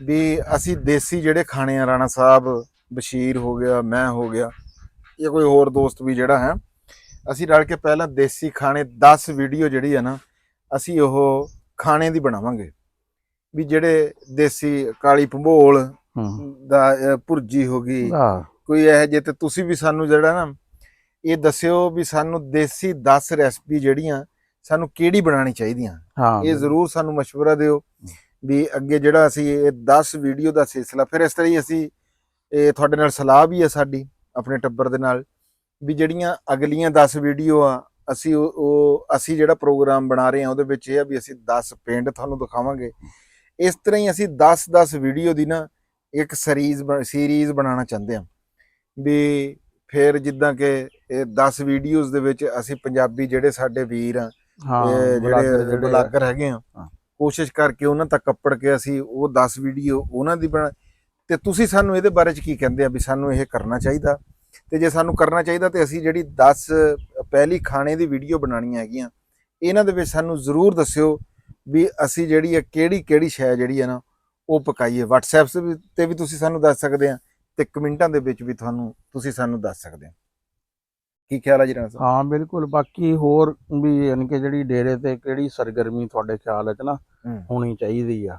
ਵੀ ਅਸੀਂ ਦੇਸੀ ਜਿਹੜੇ ਖਾਣੇ ਆ, ਰਾਣਾ ਸਾਹਿਬ, ਬਸ਼ੀਰ ਹੋ ਗਿਆ, ਮੈਂ ਹੋ ਗਿਆ, ਜਾਂ ਕੋਈ ਹੋਰ ਦੋਸਤ ਵੀ ਜਿਹੜਾ ਹੈ, ਅਸੀਂ ਰਲ ਕੇ ਪਹਿਲਾਂ ਦੇਸੀ ਖਾਣੇ 10 ਵੀਡੀਓ ਜਿਹੜੀ ਹੈ ਨਾ ਅਸੀਂ ਉਹ ਖਾਣੇ ਦੀ ਬਣਾਵਾਂਗੇ। ਵੀ ਜਿਹੜੇ ਦੇਸੀ ਕਾਲੀ ਭੰਬੋਲ ਦਾ ਭੁਰਜੀ ਹੋ ਗਈ, ਕੋਈ ਇਹੋ ਜਿਹੇ, ਤੇ ਤੁਸੀਂ ਵੀ ਸਾਨੂੰ ਜਿਹੜਾ ਨਾ ਇਹ ਦੱਸਿਓ ਵੀ ਸਾਨੂੰ ਦੇਸੀ 10 ਰੈਸਪੀ ਜਿਹੜੀਆਂ ਸਾਨੂੰ ਕਿਹੜੀ ਬਣਾਉਣੀ ਚਾਹੀਦੀਆਂ। ਇਹ ਜ਼ਰੂਰ ਸਾਨੂੰ ਮਸ਼ਵਰਾ ਦਿਓ ਵੀ ਅੱਗੇ ਜਿਹੜਾ ਅਸੀਂ ਇਹ 10 ਵੀਡੀਓ ਦਾ ਸਿਲਸਿਲਾ, ਫਿਰ ਇਸ ਤਰ੍ਹਾਂ ਹੀ ਅਸੀਂ ਇਹ ਤੁਹਾਡੇ ਨਾਲ ਸਲਾਹ ਵੀ ਹੈ ਸਾਡੀ ਆਪਣੇ ਟੱਬਰ ਦੇ ਨਾਲ, ਵੀ ਜਿਹੜੀਆਂ ਅਗਲੀਆਂ 10 ਵੀਡੀਓ ਆ ਅਸੀਂ ਜਿਹੜਾ ਪ੍ਰੋਗਰਾਮ ਬਣਾ ਰਹੇ ਹਾਂ ਉਹਦੇ ਵਿੱਚ ਇਹ ਆ ਵੀ ਅਸੀਂ 10 ਪਿੰਡ ਤੁਹਾਨੂੰ ਦਿਖਾਵਾਂਗੇ। ਇਸ ਤਰ੍ਹਾਂ ਹੀ ਅਸੀਂ 10 ਵੀਡੀਓ ਦੀ ਨਾ ਇੱਕ ਸੀਰੀਜ਼ ਬਣਾਉਣਾ ਚਾਹੁੰਦੇ ਹਾਂ, ਵੀ ਫਿਰ ਜਿੱਦਾਂ ਕਿ ਇਹ 10 ਵੀਡੀਓਜ਼ ਦੇ ਵਿੱਚ ਅਸੀਂ ਪੰਜਾਬੀ ਜਿਹੜੇ ਸਾਡੇ ਵੀਰ ਆ, ਜਿਹੜੇ ਬਲਾਗਰ ਹੈਗੇ ਆ, ਕੋਸ਼ਿਸ਼ ਕਰਕੇ ਉਹਨਾਂ ਤੱਕ ਕੱਪੜ ਕੇ ਅਸੀਂ ਉਹ 10 ਵੀਡੀਓ ਉਹਨਾਂ ਦੀ ਬਣਾ। ਤੇ ਤੁਸੀਂ ਸਾਨੂੰ ਇਹਦੇ ਬਾਰੇ ਚ ਕੀ ਕਹਿੰਦੇ ਆ ਵੀ ਸਾਨੂੰ ਇਹ ਕਰਨਾ ਚਾਹੀਦਾ, ਤੇ ਜੇ ਸਾਨੂੰ ਕਰਨਾ ਚਾਹੀਦਾ ਤੇ ਅਸੀਂ ਜਿਹੜੀ 10 ਪਹਿਲੀ ਖਾਣੇ ਦੀ ਵੀਡੀਓ ਬਣਾਉਣੀਆਂ ਹੈਗੀਆਂ, ਇਹਨਾਂ ਦੇ ਵਿੱਚ ਸਾਨੂੰ ਜ਼ਰੂਰ ਦੱਸਿਓ ਵੀ ਅਸੀਂ ਜਿਹੜੀ ਹੈ ਕਿਹੜੀ ਸ਼ੈ ਜਿਹੜੀ ਹੈ ਨਾ ਉਹ ਪਕਾਈਏ। WhatsApp ਤੇ ਵੀ ਤੁਸੀਂ ਸਾਨੂੰ ਦੱਸ ਸਕਦੇ ਆ, ਤੇ ਕਮੈਂਟਾਂ ਦੇ ਵਿੱਚ ਵੀ ਤੁਸੀਂ ਸਾਨੂੰ ਦੱਸ ਸਕਦੇ ਆ। ਕੀ ਖਿਆਲ ਹੈ ਜੀ ਰਾਣਾ ਸਾਹਿਬ? ਹਾਂ ਬਿਲਕੁਲ। ਬਾਕੀ ਹੋਰ ਵੀ ਯਾਨੀ ਕਿ ਜਿਹੜੀ ਡੇਰੇ ਤੇ ਕਿਹੜੀ ਸਰਗਰਮੀ ਤੁਹਾਡੇ ਖਿਆਲ ਚ ਨਾ ਹੋਣੀ ਚਾਹੀਦੀ ਆ,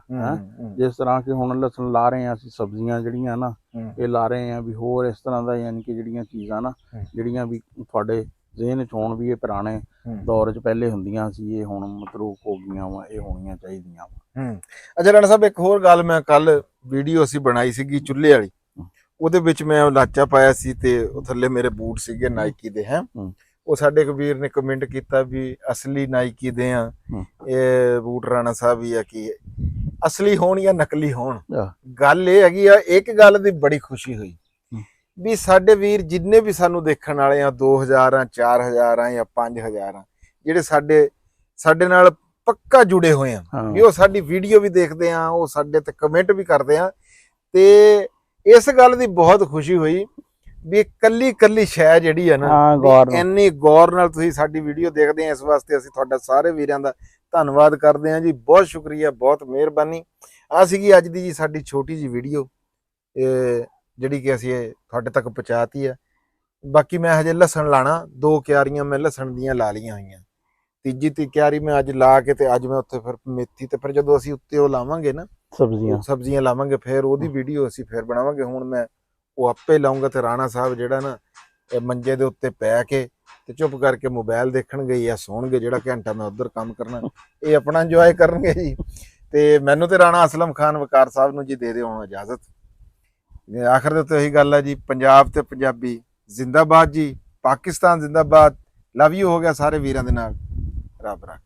ਜਿਸ ਤਰ੍ਹਾਂ ਕਿ ਹੁਣ ਲਸਣ ਲਾ ਰਹੇ ਆ ਅਸੀਂ, ਸਬਜ਼ੀਆਂ ਜਿਹੜੀਆਂ ਨਾ ਇਹ ਲਾ ਰਹੇ ਆ, ਵੀ ਹੋਰ ਇਸ ਤਰ੍ਹਾਂ ਦਾ ਯਾਨੀ ਕਿ ਜਿਹੜੀਆਂ ਚੀਜ਼ਾਂ ਨਾ ਜਿਹੜੀਆਂ ਵੀ ਤੁਹਾਡੇ ਜ਼ਿਹਨ ਚ ਹੋਣ ਵੀ ਇਹ ਪੁਰਾਣੇ ਦੌਰ ਚ ਪਹਿਲੇ ਹੁੰਦੀਆਂ ਸੀ, ਇਹ ਹੁਣ ਮਤਰੂਕ ਹੋ ਗਈਆਂ ਵਾ, ਇਹ ਹੋਣੀਆਂ ਚਾਹੀਦੀਆਂ ਵਾ। ਅੱਛਾ ਰਾਣਾ ਸਾਹਿਬ, ਇੱਕ ਹੋਰ ਗੱਲ, ਮੈਂ ਕੱਲ ਵੀਡੀਓ ਅਸੀਂ ਬਣਾਈ ਸੀਗੀ ਚੁੱਲ੍ਹੇ ਵਾਲੀ, ਉਹਦੇ ਵਿੱਚ ਮੈਂ ਲਾਚਾ ਪਾਇਆ ਸੀ ਤੇ ਉਹ ਥੱਲੇ ਮੇਰੇ ਬੂਟ ਸੀਗੇ ਨਾਈਕੀ ਦੇ। ਉਹ ਸਾਡੇ ਇੱਕ ਵੀਰ ਨੇ ਕਮੈਂਟ ਕੀਤਾ ਵੀ ਅਸਲੀ ਨਾਈਕੀ ਦੇ ਆ ਇਹ ਬੂਟ ਰਾਣਾ ਸਾਹਿਬ ਹੀ ਆ, ਕਿ ਅਸਲੀ ਹੋਣ ਜਾਂ ਨਕਲੀ ਹੋਣ। ਗੱਲ ਇਹ ਹੈਗੀ ਆ, ਇੱਕ ਗੱਲ ਦੀ ਬੜੀ ਖੁਸ਼ੀ ਹੋਈ ਵੀ ਸਾਡੇ ਵੀਰ ਜਿੰਨੇ ਵੀ ਸਾਨੂੰ ਦੇਖਣ ਵਾਲੇ ਆ, 2000 ਆ, 4000 ਆ ਜਾਂ 5000 ਆ, ਜਿਹੜੇ ਸਾਡੇ ਨਾਲ ਪੱਕਾ ਜੁੜੇ ਹੋਏ ਆ, ਵੀ ਉਹ ਸਾਡੀ ਵੀਡੀਓ ਵੀ ਦੇਖਦੇ ਆ, ਉਹ ਸਾਡੇ ਤੇ ਕਮੈਂਟ ਵੀ ਕਰਦੇ ਆ। ਤੇ ਇਸ ਗੱਲ ਦੀ ਬਹੁਤ ਖੁਸ਼ੀ ਹੋਈ ਵੀ ਕੱਲੀ ਸ਼ੈ ਜਿਹੜੀ ਆ ਨਾ, ਇੰਨੀ ਗੌਰ ਨਾਲ ਤੁਸੀਂ ਸਾਡੀ ਵੀਡੀਓ ਦੇਖਦੇ ਆ। ਇਸ ਵਾਸਤੇ ਅਸੀਂ ਤੁਹਾਡਾ ਸਾਰੇ ਵੀਰਾਂ ਦਾ ਧੰਨਵਾਦ ਕਰਦੇ ਆ ਜੀ, ਬਹੁਤ ਸ਼ੁਕਰੀਆ, ਬਹੁਤ ਮਿਹਰਬਾਨੀ। ਆ ਸੀਗੀ ਅੱਜ ਦੀ ਜੀ ਸਾਡੀ ਛੋਟੀ ਜੀ ਵੀਡੀਓ, ਜਿਹੜੀ ਕਿ ਅਸੀਂ ਤੁਹਾਡੇ ਤੱਕ ਪਹੁੰਚਾਤੀ ਆ। ਬਾਕੀ ਮੈਂ ਹਜੇ ਲਸਣ ਲਾਣਾ, 2 ਕਿਆਰੀਆਂ ਮੈਂ ਲਸਣ ਦੀਆਂ ਲਾ ਲਈਆਂ ਹੋਈਆਂ, ਤੀਜੀ ਕਿਆਰੀ ਮੈਂ ਅੱਜ ਲਾ ਕੇ ਤੇ ਅੱਜ ਮੈਂ ਉੱਥੇ ਫਿਰ ਮੇਥੀ, ਤੇ ਫਿਰ ਜਦੋਂ ਅਸੀਂ ਉੱਤੇ ਉਹ ਲਾਵਾਂਗੇ ਨਾ ਸਬਜ਼ੀਆਂ ਲਾਵਾਂਗੇ, ਫਿਰ ਉਹਦੀ ਵੀਡੀਓ ਅਸੀਂ ਫਿਰ ਬਣਾਵਾਂਗੇ। ਹੁਣ ਮੈਂ ਉਹ ਆਪੇ ਲਾਉਂਗਾ, ਤੇ ਰਾਣਾ ਸਾਹਿਬ ਜਿਹੜਾ ਨਾ ਇਹ ਮੰਜੇ ਦੇ ਉੱਤੇ ਪੈ ਕੇ ਤੇ ਚੁੱਪ ਕਰਕੇ ਮੋਬਾਈਲ ਦੇਖਣਗੇ ਜਾਂ ਸੌਣਗੇ, ਜਿਹੜਾ ਘੰਟਾ ਮੈਂ ਉੱਧਰ ਕੰਮ ਕਰਨਾ ਇਹ ਆਪਣਾ ਇੰਜੋਏ ਕਰਨਗੇ ਜੀ। ਤੇ ਮੈਨੂੰ ਤੇ ਰਾਣਾ ਅਸਲਮ ਖਾਨ ਵਕਾਰ ਸਾਹਿਬ ਨੂੰ ਜੀ ਦੇ ਦਿਓ ਹੁਣ ਇਜਾਜ਼ਤ। ਆਖਰ ਦੇ ਉੱਤੇ ਇਹੀ ਗੱਲ ਹੈ ਜੀ, ਪੰਜਾਬ ਤੇ ਪੰਜਾਬੀ ਜ਼ਿੰਦਾਬਾਦ ਜੀ, ਪਾਕਿਸਤਾਨ ਜ਼ਿੰਦਾਬਾਦ, ਲਵ ਯੂ ਹੋ ਗਿਆ ਸਾਰੇ ਵੀਰਾਂ ਦੇ ਨਾਲ। ਰੱਬ ਰੱਖ।